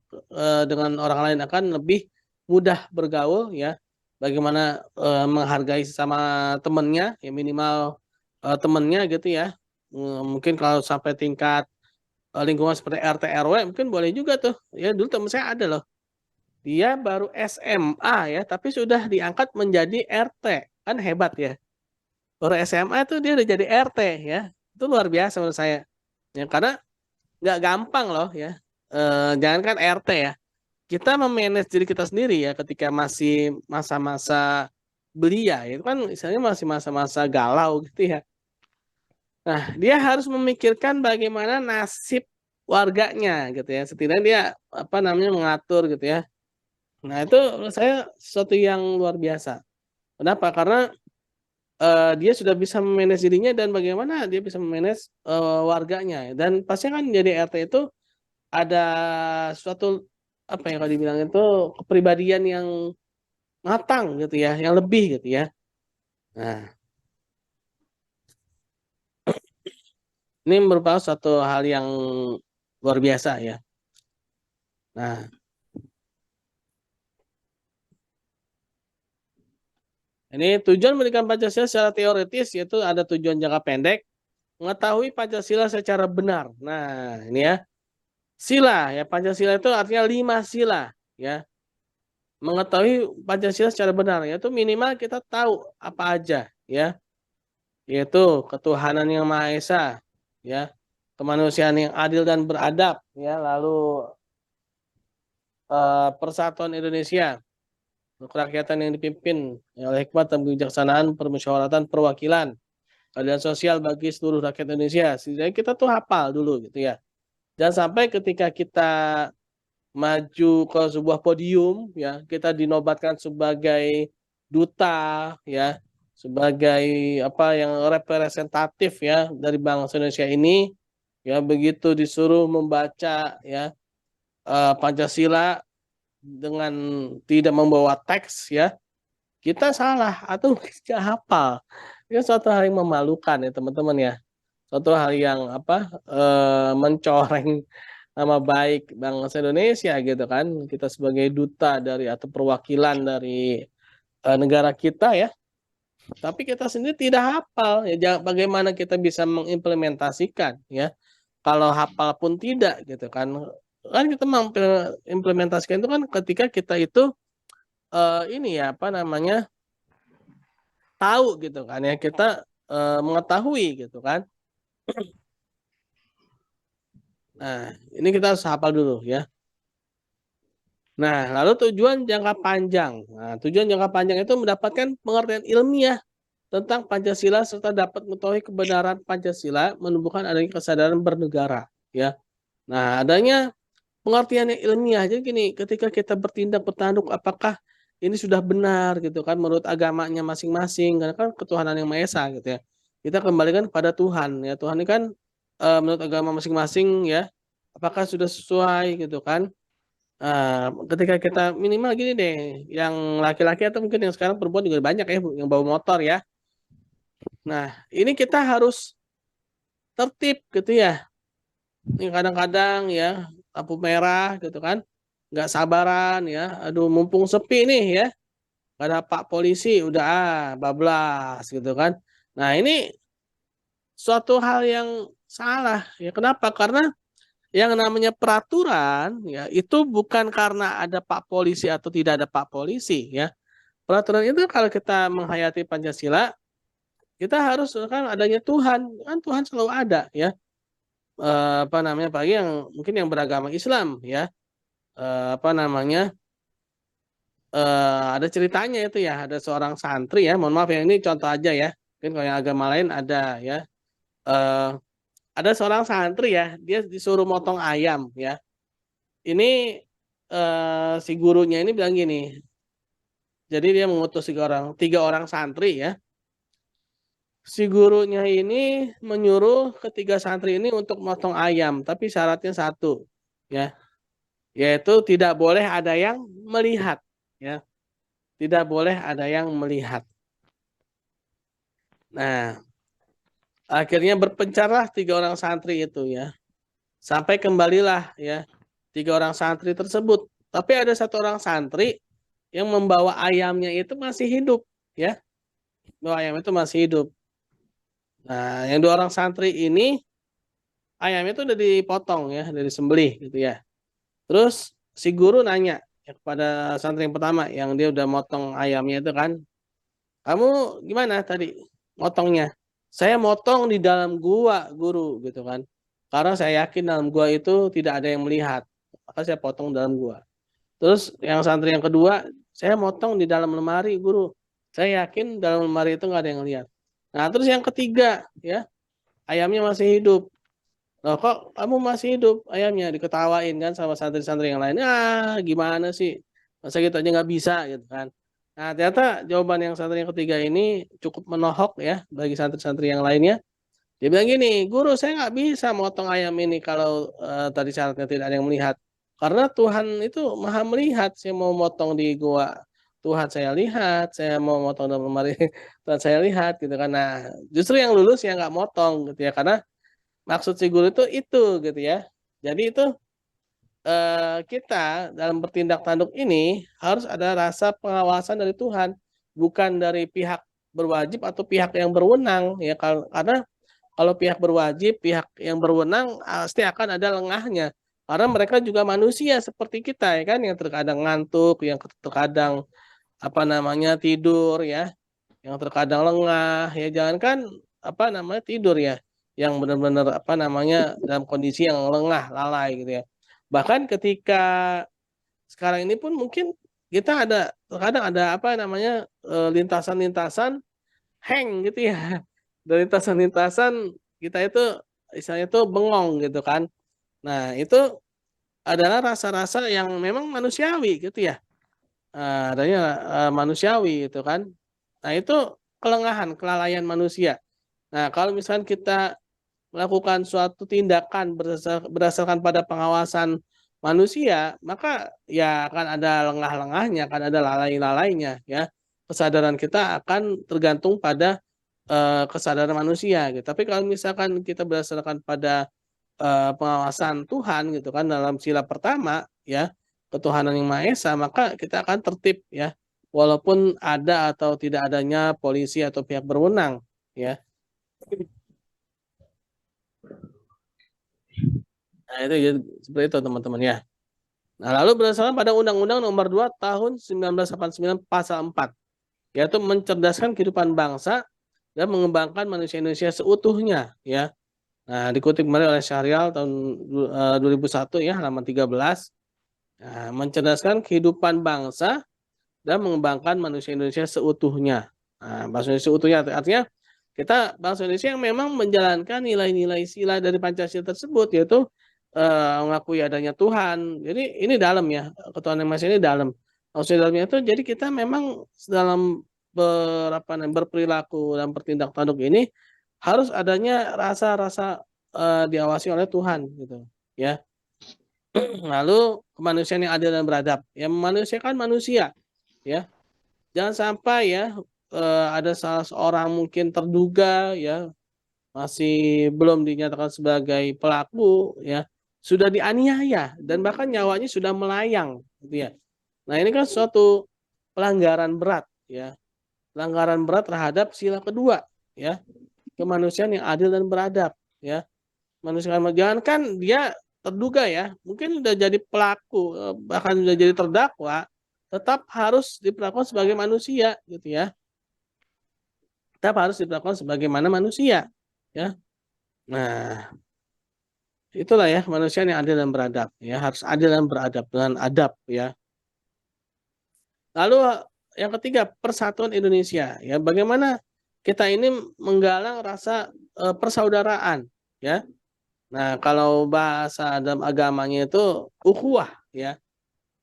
dengan orang lain, akan lebih mudah bergaul, ya, bagaimana menghargai sesama temannya, ya, minimal temannya gitu, ya. Mungkin kalau sampai tingkat lingkungan seperti RT RW mungkin boleh juga tuh, ya. Dulu teman saya ada loh, dia baru SMA, ya, tapi sudah diangkat menjadi RT, kan hebat, ya. Baru SMA tuh dia udah jadi RT, ya. Itu luar biasa menurut saya, ya, karena nggak gampang loh, ya. Jangankan RT, ya, kita memanage diri kita sendiri, ya, ketika masih masa-masa belia, itu kan misalnya masih masa-masa galau gitu, ya. Nah, dia harus memikirkan bagaimana nasib warganya gitu, ya. Setidaknya dia mengatur gitu, ya. Nah, itu menurut saya sesuatu yang luar biasa. Kenapa? Karena dia sudah bisa memanage dirinya dan bagaimana dia bisa memanage warganya. Dan pastinya kan jadi RT itu ada suatu kalau dibilang itu kepribadian yang matang gitu, ya, yang lebih gitu, ya. Nah, ini merupakan suatu hal yang luar biasa, ya. Nah, ini tujuan pendidikan Pancasila secara teoritis yaitu ada tujuan jangka pendek, mengetahui Pancasila secara benar. Nah, ini, ya. Sila, ya, Pancasila itu artinya 5 sila, ya. Mengetahui Pancasila secara benar, yaitu minimal kita tahu apa aja, ya. Yaitu ketuhanan yang Maha Esa, ya. Kemanusiaan yang adil dan beradab, ya. Lalu persatuan Indonesia, kerakyatan yang dipimpin oleh hikmat dan kebijaksanaan, permusyawaratan, perwakilan, keadilan sosial bagi seluruh rakyat Indonesia. Setidaknya kita tuh hafal dulu gitu, ya. Jangan sampai ketika kita maju ke sebuah podium, ya, kita dinobatkan sebagai duta, ya, sebagai yang representatif, ya, dari bangsa Indonesia ini, ya, begitu disuruh membaca, ya, Pancasila dengan tidak membawa teks, ya, kita salah atau tidak hafal. Itu suatu hal yang memalukan, ya, teman-teman, ya. Suatu hal yang mencoreng nama baik bangsa Indonesia gitu kan. Kita sebagai duta dari atau perwakilan dari negara kita, ya. Tapi kita sendiri tidak hafal, ya. Bagaimana kita bisa mengimplementasikan, ya. Kalau hafal pun tidak gitu kan. Kan kita mengimplementasikan itu kan ketika kita itu tahu gitu kan, ya, kita mengetahui gitu kan. Nah, ini kita harus hafal dulu, ya. Nah, lalu tujuan jangka panjang. Nah, tujuan jangka panjang itu mendapatkan pengertian ilmiah tentang Pancasila serta dapat mengetahui kebenaran Pancasila, menumbuhkan adanya kesadaran bernegara, ya. Nah, adanya pengertian yang ilmiah. Jadi gini, ketika kita bertindak bertanduk, apakah ini sudah benar gitu kan menurut agamanya masing-masing, karena kan ketuhanan yang Maha Esa gitu, ya. Kita kembalikan kepada Tuhan, ya. Tuhan ini kan menurut agama masing-masing, ya. Apakah sudah sesuai gitu kan? Ketika kita minimal gini deh, yang laki-laki atau mungkin yang sekarang perempuan juga banyak, ya, yang bawa motor, ya. Nah, ini kita harus tertib gitu, ya. Ini kadang-kadang, ya, lampu merah gitu kan, nggak sabaran, ya. Aduh, mumpung sepi nih, ya. Gak ada Pak Polisi, udah bablas gitu kan. Nah, ini suatu hal yang salah, ya. Kenapa? Karena yang namanya peraturan, ya, itu bukan karena ada Pak Polisi atau tidak ada Pak Polisi, ya. Peraturan itu kalau kita menghayati Pancasila, kita harus kan adanya Tuhan, kan Tuhan selalu ada, ya. apa namanya, apalagi yang mungkin yang beragama Islam ya, apa namanya, ada ceritanya itu ya, ada seorang santri ya, mohon maaf ya ini contoh aja ya, mungkin kalau yang agama lain ada ya, eh, ada seorang santri ya, dia disuruh motong ayam ya, ini si gurunya ini bilang gini, jadi dia mengutus tiga orang santri ya, si gurunya ini menyuruh ketiga santri ini untuk motong ayam, tapi syaratnya satu ya, yaitu tidak boleh ada yang melihat ya, tidak boleh ada yang melihat. Nah, akhirnya berpencarlah tiga orang santri itu ya, sampai kembalilah ya tiga orang santri tersebut. Tapi ada satu orang santri yang membawa ayamnya itu masih hidup ya, bahwa ayam itu masih hidup. Nah, yang dua orang santri ini ayamnya itu udah dipotong ya, dari disembelih gitu ya. Terus si guru nanya ya, kepada santri yang pertama yang dia udah motong ayamnya itu kan, kamu gimana tadi motongnya? Saya motong di dalam gua, guru gitu kan. Karena saya yakin dalam gua itu tidak ada yang melihat. Maka saya potong dalam gua. Terus yang santri yang kedua, saya motong di dalam lemari, guru. Saya yakin dalam lemari itu nggak ada yang lihat. Nah, terus yang ketiga, ya, ayamnya masih hidup. Loh, kok kamu masih hidup ayamnya? Diketawain kan sama santri-santri yang lain. Ah, gimana sih? Masa gitu aja nggak bisa gitu kan. Nah, ternyata jawaban yang santri yang ketiga ini cukup menohok ya bagi santri-santri yang lainnya. Dia bilang gini, guru saya nggak bisa motong ayam ini kalau tadi syaratnya tidak ada yang melihat. Karena Tuhan itu maha melihat. Saya mau motong di gua, Tuhan saya lihat. Saya mau motong dalam lemari, Tuhan saya lihat gitu kan. Nah, justru yang lulus yang nggak motong gitu ya. Karena maksud si guru itu gitu ya. Jadi itu kita dalam bertindak tanduk ini harus ada rasa pengawasan dari Tuhan, bukan dari pihak berwajib atau pihak yang berwenang ya, karena kalau pihak berwajib, pihak yang berwenang pasti akan ada lengahnya. Karena mereka juga manusia seperti kita ya kan, yang terkadang ngantuk, yang terkadang apa namanya tidur ya, yang terkadang lengah ya, jangankan apa namanya tidur ya, yang benar-benar apa namanya dalam kondisi yang lengah, lalai gitu ya. Bahkan ketika sekarang ini pun mungkin kita ada terkadang ada apa namanya lintasan-lintasan hang gitu ya. Dari lintasan-lintasan kita itu istilahnya itu bengong gitu kan. Nah, itu adalah rasa-rasa yang memang manusiawi gitu ya. Adanya manusiawi gitu kan. Nah, itu kelengahan, kelalaian manusia. Nah, kalau misalkan kita melakukan suatu tindakan berdasarkan pada pengawasan manusia, maka ya akan ada lengah-lengahnya, akan ada lalai-lalainya ya. Kesadaran kita akan tergantung pada kesadaran manusia gitu. Tapi kalau misalkan kita berdasarkan pada pengawasan Tuhan gitu kan dalam sila pertama ya, ketuhanan yang Maha Esa, maka kita akan tertib ya. Walaupun ada atau tidak adanya polisi atau pihak berwenang ya. Nah, itu ya, seperti itu teman-teman ya. Nah, lalu berdasarkan pada Undang-Undang Nomor 2 Tahun 1989 Pasal 4, yaitu mencerdaskan kehidupan bangsa dan mengembangkan manusia Indonesia seutuhnya ya. Nah, dikutip kembali oleh Syahrial tahun 2001 ya, halaman 13. Nah, mencerdaskan kehidupan bangsa dan mengembangkan manusia Indonesia seutuhnya. Nah, bangsa Indonesia seutuhnya artinya kita bangsa Indonesia yang memang menjalankan nilai-nilai sila dari Pancasila tersebut, yaitu mengakui adanya Tuhan. Jadi ini dalam ya, ketuhanan yang Maha Esa ini dalam. Maksudnya dalamnya itu jadi kita memang dalam berperilaku dan bertindak tanduk ini harus adanya rasa-rasa diawasi oleh Tuhan gitu ya. Lalu kemanusiaan yang adil dan beradab. Ya, memanusiakan manusia ya. Jangan sampai ya ada salah seorang mungkin terduga ya, masih belum dinyatakan sebagai pelaku ya, sudah dianiaya dan bahkan nyawanya sudah melayang gitu ya. Nah, ini kan suatu pelanggaran berat ya. Pelanggaran berat terhadap sila kedua ya. Kemanusiaan yang adil dan beradab ya. Manusia jangankan dia terduga ya, mungkin sudah jadi pelaku bahkan sudah jadi terdakwa, tetap harus diperlakukan sebagai manusia gitu ya. Tetap harus diperlakukan sebagaimana manusia ya. Nah, Itulah ya manusia yang adil dan beradab ya, harus adil dan beradab dengan adab ya. Lalu yang ketiga, persatuan Indonesia ya. Bagaimana kita ini menggalang rasa persaudaraan ya. Nah, kalau bahasa dalam agamanya itu ukhuwah ya.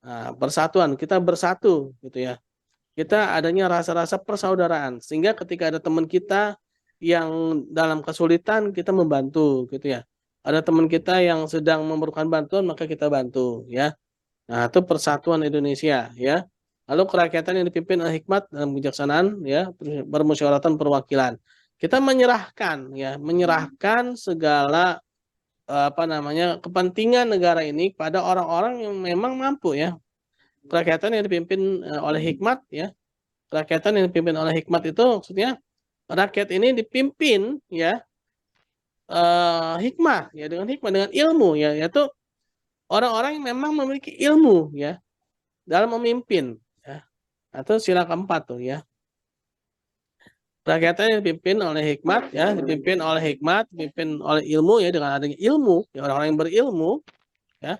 Nah, persatuan, kita bersatu gitu ya. Kita adanya rasa-rasa persaudaraan sehingga ketika ada teman kita yang dalam kesulitan kita membantu gitu ya. Ada teman kita yang sedang memerlukan bantuan maka kita bantu ya. Nah, itu persatuan Indonesia ya. Lalu kerakyatan yang dipimpin oleh hikmat dalam kebijaksanaan ya, permusyawaratan perwakilan. Kita menyerahkan ya, menyerahkan segala apa namanya kepentingan negara ini pada orang-orang yang memang mampu ya. Kerakyatan yang dipimpin oleh hikmat ya. Kerakyatan yang dipimpin oleh hikmat itu maksudnya rakyat ini dipimpin ya hikmah ya, dengan hikmah, dengan ilmu ya, yaitu orang-orang yang memang memiliki ilmu ya dalam memimpin ya. Atau sila keempat tuh ya. Rakyatnya yang dipimpin oleh hikmat ya, dipimpin oleh hikmat, dipimpin oleh ilmu ya, dengan adanya ilmu ya, orang-orang yang berilmu ya,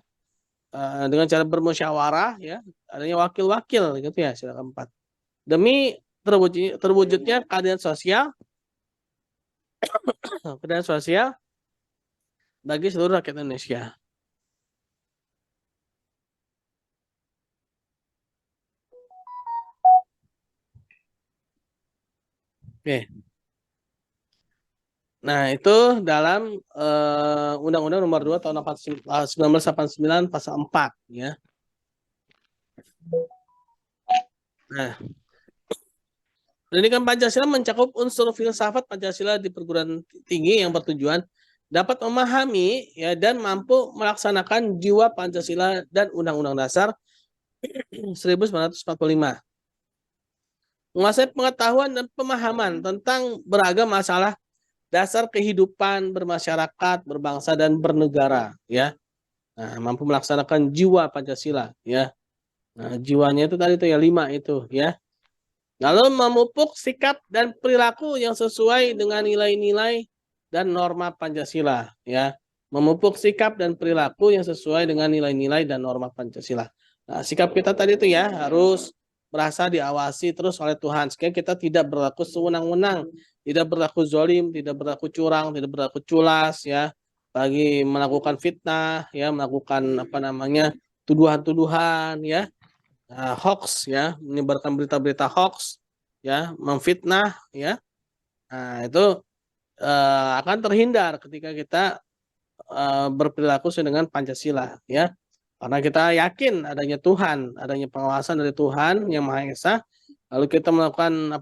dengan cara bermusyawarah ya, adanya wakil-wakil gitu ya, sila keempat. Demi terwujudnya keadilan sosial bagi seluruh rakyat Indonesia. Oke. Nah, itu dalam Undang-Undang Nomor 2 tahun 1989 pasal 4 ya. Nah, pendidikan Pancasila mencakup unsur filsafat Pancasila di perguruan tinggi yang bertujuan dapat memahami ya dan mampu melaksanakan jiwa Pancasila dan Undang-Undang Dasar 1945. Menguasai pengetahuan dan pemahaman tentang beragam masalah dasar kehidupan bermasyarakat, berbangsa dan bernegara ya. Nah, mampu melaksanakan jiwa Pancasila ya. Nah, jiwanya itu tadi tuh ya 5 itu ya. Lalu memupuk sikap dan perilaku yang sesuai dengan nilai-nilai dan norma Pancasila ya. Memupuk sikap dan perilaku yang sesuai dengan nilai-nilai dan norma Pancasila. Nah, sikap kita tadi itu ya harus merasa diawasi terus oleh Tuhan sehingga kita tidak berlaku sewenang-wenang, tidak berlaku zolim, tidak berlaku curang, tidak berlaku culas ya, bagi melakukan fitnah ya, melakukan apa namanya tuduhan-tuduhan ya, hoax ya, menyebarkan berita-berita hoax ya, memfitnah ya. Nah, itu akan terhindar ketika kita berperilaku sesuai dengan Pancasila ya. Karena kita yakin adanya Tuhan, adanya pengawasan dari Tuhan yang Maha Esa, lalu kita melakukan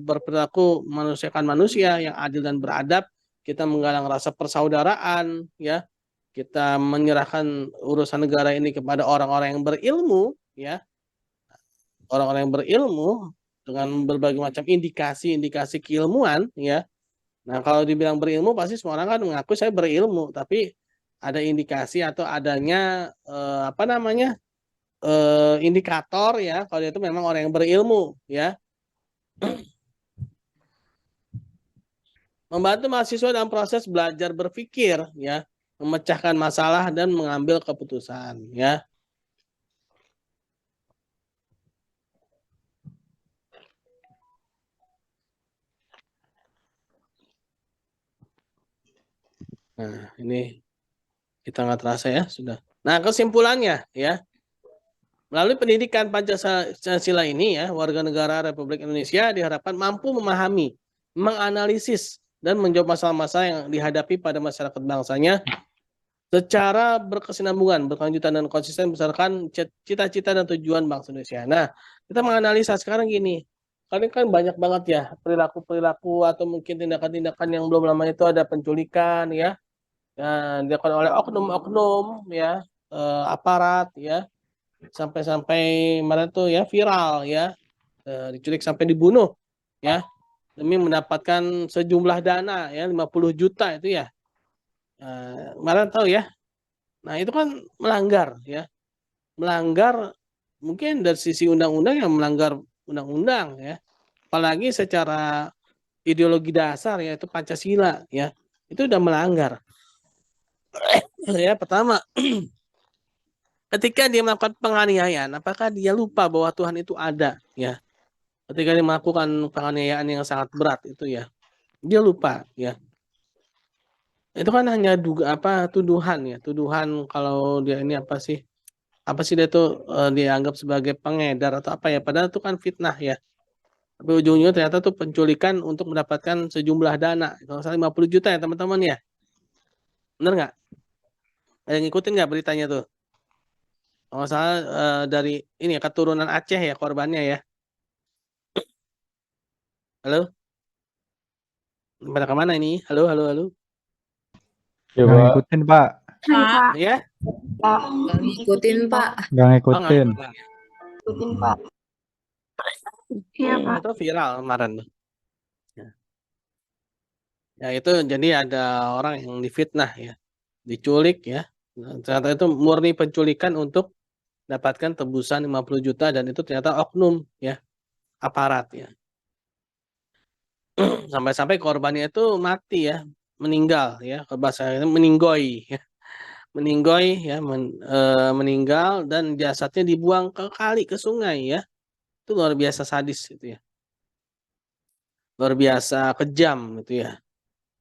berperilaku manusiakan manusia yang adil dan beradab, kita menggalang rasa persaudaraan ya. Kita menyerahkan urusan negara ini kepada orang-orang yang berilmu ya. Orang-orang yang berilmu dengan berbagai macam indikasi-indikasi keilmuan ya. Nah, kalau dibilang berilmu pasti semua orang kan mengaku saya berilmu, tapi ada indikasi atau adanya apa namanya indikator ya kalau itu memang orang yang berilmu ya. Membantu mahasiswa dalam proses belajar berpikir ya, memecahkan masalah dan mengambil keputusan ya. Nah, ini kita nggak terasa ya sudah. Nah, kesimpulannya ya, melalui pendidikan Pancasila ini ya, warga negara Republik Indonesia diharapkan mampu memahami, menganalisis, dan menjawab masalah-masalah yang dihadapi pada masyarakat bangsanya secara berkesinambungan, berkelanjutan, dan konsisten berdasarkan cita-cita dan tujuan bangsa Indonesia. Nah, kita menganalisa sekarang gini, kan banyak banget ya perilaku-perilaku atau mungkin tindakan-tindakan yang belum lama itu ada penculikan ya, dilakukan oleh oknum-oknum ya, aparat ya, sampai-sampai mana tuh ya viral ya, diculik sampai dibunuh ya demi mendapatkan sejumlah dana ya 50 juta itu ya, kemarin tahu ya. Nah, itu kan melanggar ya, melanggar mungkin dari sisi undang-undang yang melanggar undang-undang ya, apalagi secara ideologi dasar yaitu Pancasila ya, itu udah melanggar. Ya, pertama, ketika dia melakukan penganiayaan, apakah dia lupa bahwa Tuhan itu ada? Ya, ketika dia melakukan penganiayaan yang sangat berat itu ya, dia lupa ya. Itu kan hanya tuduhan ya, tuduhan kalau dia ini apa sih dia tuh dianggap sebagai pengedar atau apa ya, padahal itu kan fitnah ya. Tapi ujung-ujungnya ternyata tuh penculikan untuk mendapatkan sejumlah dana. Kalau misalnya 50 juta ya teman-teman ya. Bener nggak? Ada yang ngikutin nggak beritanya tuh? Kalau nggak salah dari ini ya, keturunan Aceh ya korbannya ya. Halo? Pada kemana ini? Halo, halo, halo. Nggak ngikutin, Pak. Hai, Pak. Ya? Nggak ngikutin, Pak. Nggak Oh, nggak ngikutin. ngikutin. Ikutin, Pak. Iya, Pak. Itu viral kemarin tuh. Ya itu jadi ada orang yang difitnah ya. Diculik ya. Nah, ternyata itu murni penculikan untuk dapatkan tebusan 50 juta dan itu ternyata oknum ya, aparat ya. Sampai-sampai korbannya itu mati ya, meninggal ya, bahasa meninggoy ya. Meninggoy ya, meninggal dan jasadnya dibuang ke kali, ke sungai ya. Itu luar biasa sadis gitu ya. Luar biasa kejam gitu ya.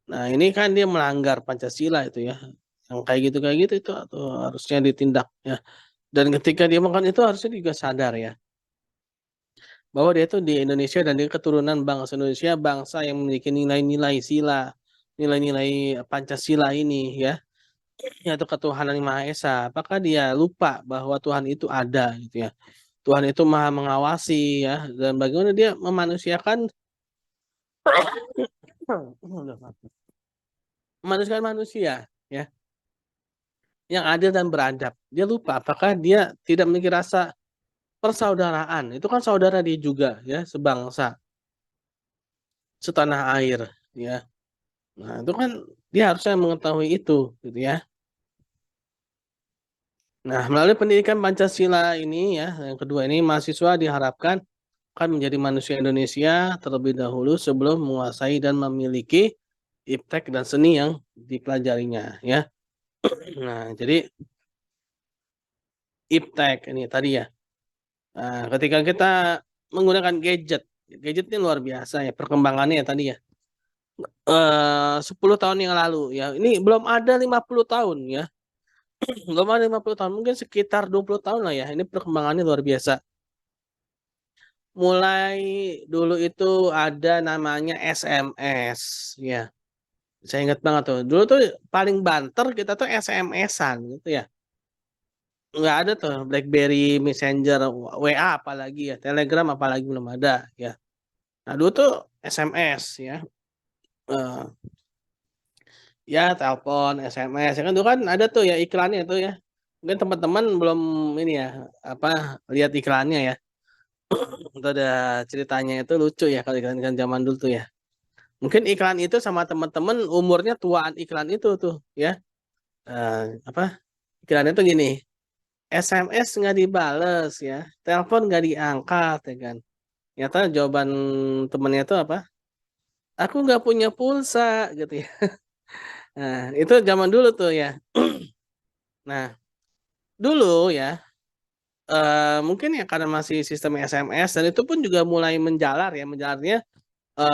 Nah, ini kan dia melanggar Pancasila itu ya. Yang kayak gitu itu atau harusnya ditindak ya. Dan ketika dia makan itu harusnya juga sadar ya, bahwa dia itu di Indonesia dan dia keturunan bangsa Indonesia, bangsa yang memiliki nilai-nilai sila, nilai-nilai Pancasila ini ya, yaitu ketuhanan yang Maha Esa. Apakah dia lupa bahwa Tuhan itu ada gitu ya? Tuhan itu Maha mengawasi ya, dan bagaimana dia memanusiakan memanusiakan manusia ya, yang adil dan beradab. Dia lupa apakah dia tidak memiliki rasa persaudaraan. Itu kan saudara dia juga ya, sebangsa, setanah air ya. Nah, itu kan dia harusnya mengetahui itu gitu ya. Nah, melalui pendidikan Pancasila ini ya, yang kedua ini mahasiswa diharapkan akan menjadi manusia Indonesia terlebih dahulu sebelum menguasai dan memiliki iptek dan seni yang dipelajarinya ya. Nah, jadi iptek ini tadi ya. Nah, ketika kita menggunakan gadget, gadget ini luar biasa ya perkembangannya ya tadi ya. 10 tahun yang lalu ya. Ini belum ada 50 tahun ya. Belum ada 50 tahun, mungkin sekitar 20 tahun lah ya. Ini perkembangannya luar biasa. Mulai dulu itu ada namanya SMS ya. Saya ingat banget tuh. Dulu tuh paling banter kita tuh SMS-an gitu ya. Nggak ada tuh BlackBerry, Messenger, WA apalagi ya, Telegram apalagi belum ada ya. Nah, dulu tuh SMS ya. Eh, ya telepon, SMS ya kan dulu kan ada tuh ya iklannya tuh ya. Mungkin teman-teman belum ini ya apa lihat iklannya ya. Itu ada ceritanya itu lucu ya kalau iklan zaman dulu tuh ya. Mungkin iklan itu sama teman-teman umurnya tuaan iklan itu tuh ya. Apa iklannya tuh gini, SMS nggak dibales ya, telepon nggak diangkat ya kan. Ternyata jawaban temennya itu apa? Aku nggak punya pulsa gitu ya. Nah itu zaman dulu tuh ya. Nah dulu ya mungkin ya karena masih sistem SMS dan itu pun juga mulai menjalar ya, menjalarnya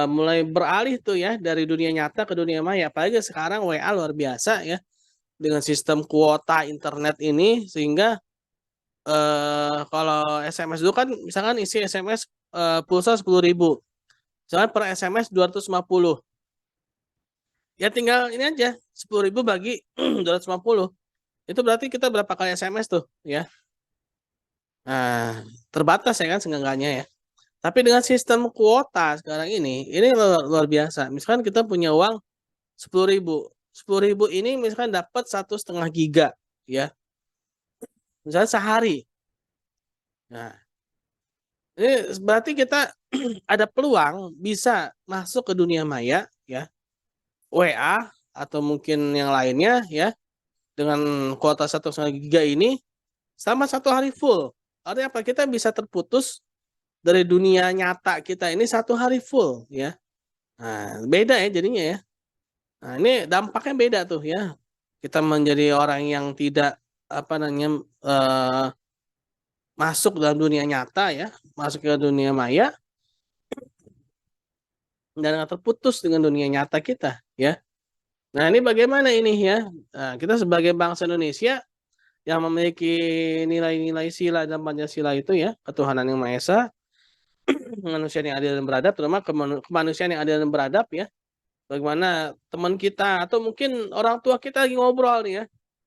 mulai beralih tuh ya dari dunia nyata ke dunia maya. Apalagi sekarang WA luar biasa ya dengan sistem kuota internet ini sehingga kalau SMS dulu kan misalkan isi SMS pulsa 10.000, misalkan per SMS 250, ya tinggal ini aja 10.000 bagi 250, itu berarti kita berapa kali SMS tuh ya. Nah terbatas ya kan seenggaknya ya. Tapi dengan sistem kuota sekarang ini luar biasa. Misalkan kita punya uang 10.000, 10.000 ini misalkan dapat 1,5 giga ya, misalnya sehari. Nah, ini berarti kita ada peluang bisa masuk ke dunia maya ya, WA atau mungkin yang lainnya ya, dengan kuota 1,5 giga ini sama 1 hari full. Artinya apa? Kita bisa terputus dari dunia nyata kita ini 1 hari full ya. Nah, beda ya jadinya ya. Nah, ini dampaknya beda tuh ya. kita menjadi orang yang tidak masuk dalam dunia nyata ya, masuk ke dunia maya dan terputus dengan dunia nyata kita ya. Nah, ini bagaimana ini ya? Nah, kita sebagai bangsa Indonesia yang memiliki nilai-nilai sila dan Pancasila itu ya, ketuhanan yang Maha Esa, kemanusiaan yang adil dan beradab, terutama kemanusiaan yang adil dan beradab ya. Bagaimana teman kita atau mungkin orang tua kita lagi ngobrol nih ya,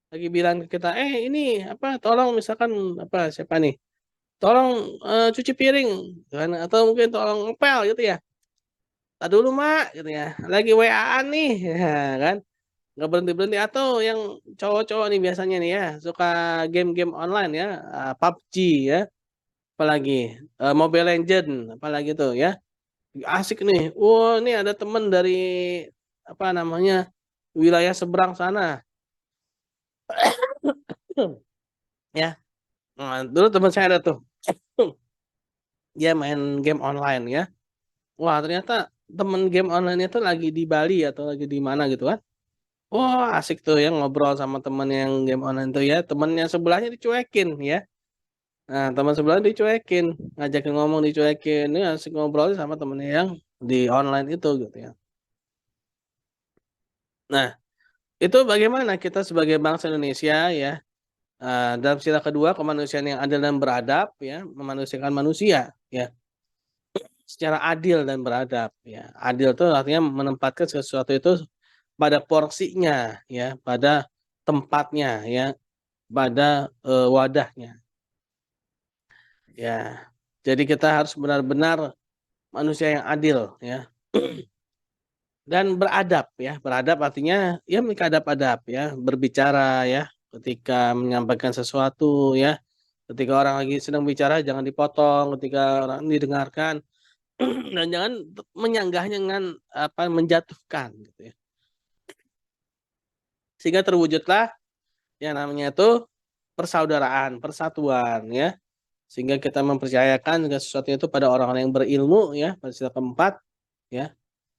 lagi bilang ke kita, ini tolong misalkan siapa nih, tolong cuci piring, kan? Atau mungkin tolong ngepel gitu ya. Tak dulu mak, gitu ya, lagi WA-an nih, ya, kan? Nggak berhenti-berhenti. Atau yang cowok-cowok nih biasanya nih ya, suka game-game online ya, PUBG ya, apalagi Mobile Legend, apalagi tuh ya, asik nih. Wah, ini ada temen dari wilayah seberang sana ya. Nah, dulu teman saya ada tuh dia main game online ya. Wah, ternyata temen game online itu lagi di Bali atau lagi di mana gitu kan. Wah, asik tuh ya ngobrol sama temen yang game online tuh ya. Temen yang sebelahnya dicuekin ya. Nah, teman sebelah dicuekin, ngajakin ngomong dicuekin. Ini asik ngobrol sama temennya yang di online itu gitu ya. Nah, itu bagaimana kita sebagai bangsa Indonesia ya, dalam sila kedua kemanusiaan yang adil dan beradab ya, memanusiakan manusia ya, secara adil dan beradab ya. Adil itu artinya menempatkan sesuatu itu pada porsinya ya, pada tempatnya ya, pada wadahnya. Ya. Jadi kita harus benar-benar manusia yang adil ya. Dan beradab ya. Beradab artinya ya adab-adab ya, berbicara ya, ketika menyampaikan sesuatu ya. Ketika orang lagi sedang bicara jangan dipotong, ketika orang didengarkan dan jangan menyanggahnya dengan menjatuhkan gitu ya. Sehingga terwujudlah yang namanya itu persaudaraan, persatuan ya. Sehingga kita mempercayakan sesuatu itu pada orang-orang yang berilmu ya, pada sila keempat ya.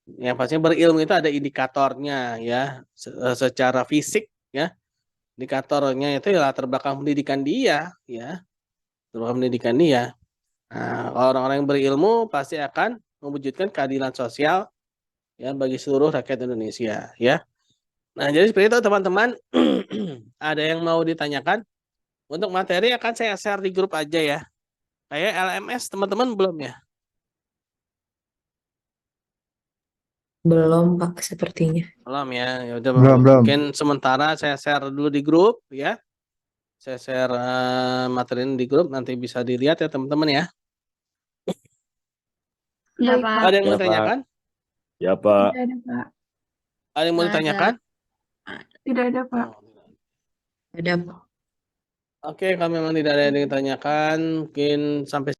Yang pastinya berilmu itu ada indikatornya ya, secara fisik ya. Indikatornya itu ya latar belakang pendidikan dia ya. Latar belakang pendidikan dia. Nah, orang-orang yang berilmu pasti akan mewujudkan keadilan sosial ya bagi seluruh rakyat Indonesia ya. Nah, jadi seperti itu teman-teman. Ada yang mau ditanyakan? Untuk materi akan saya share di grup aja ya. Kayak LMS teman-teman belum ya? Belum, Pak, sepertinya. Belum ya. Ya udah Belum. mungkin sementara saya share dulu di grup ya. Saya share materi ini di grup, nanti bisa dilihat ya teman-teman ya. Iya, Pak. Ada yang mau Ya, Pak. ditanyakan? Ya, Pak. Tidak ada, Pak. Ada yang mau Nggak ada. ditanyakan? Tidak ada, Pak. Ada, Pak. Oke, kalau memang tidak ada yang ditanyakan, mungkin sampai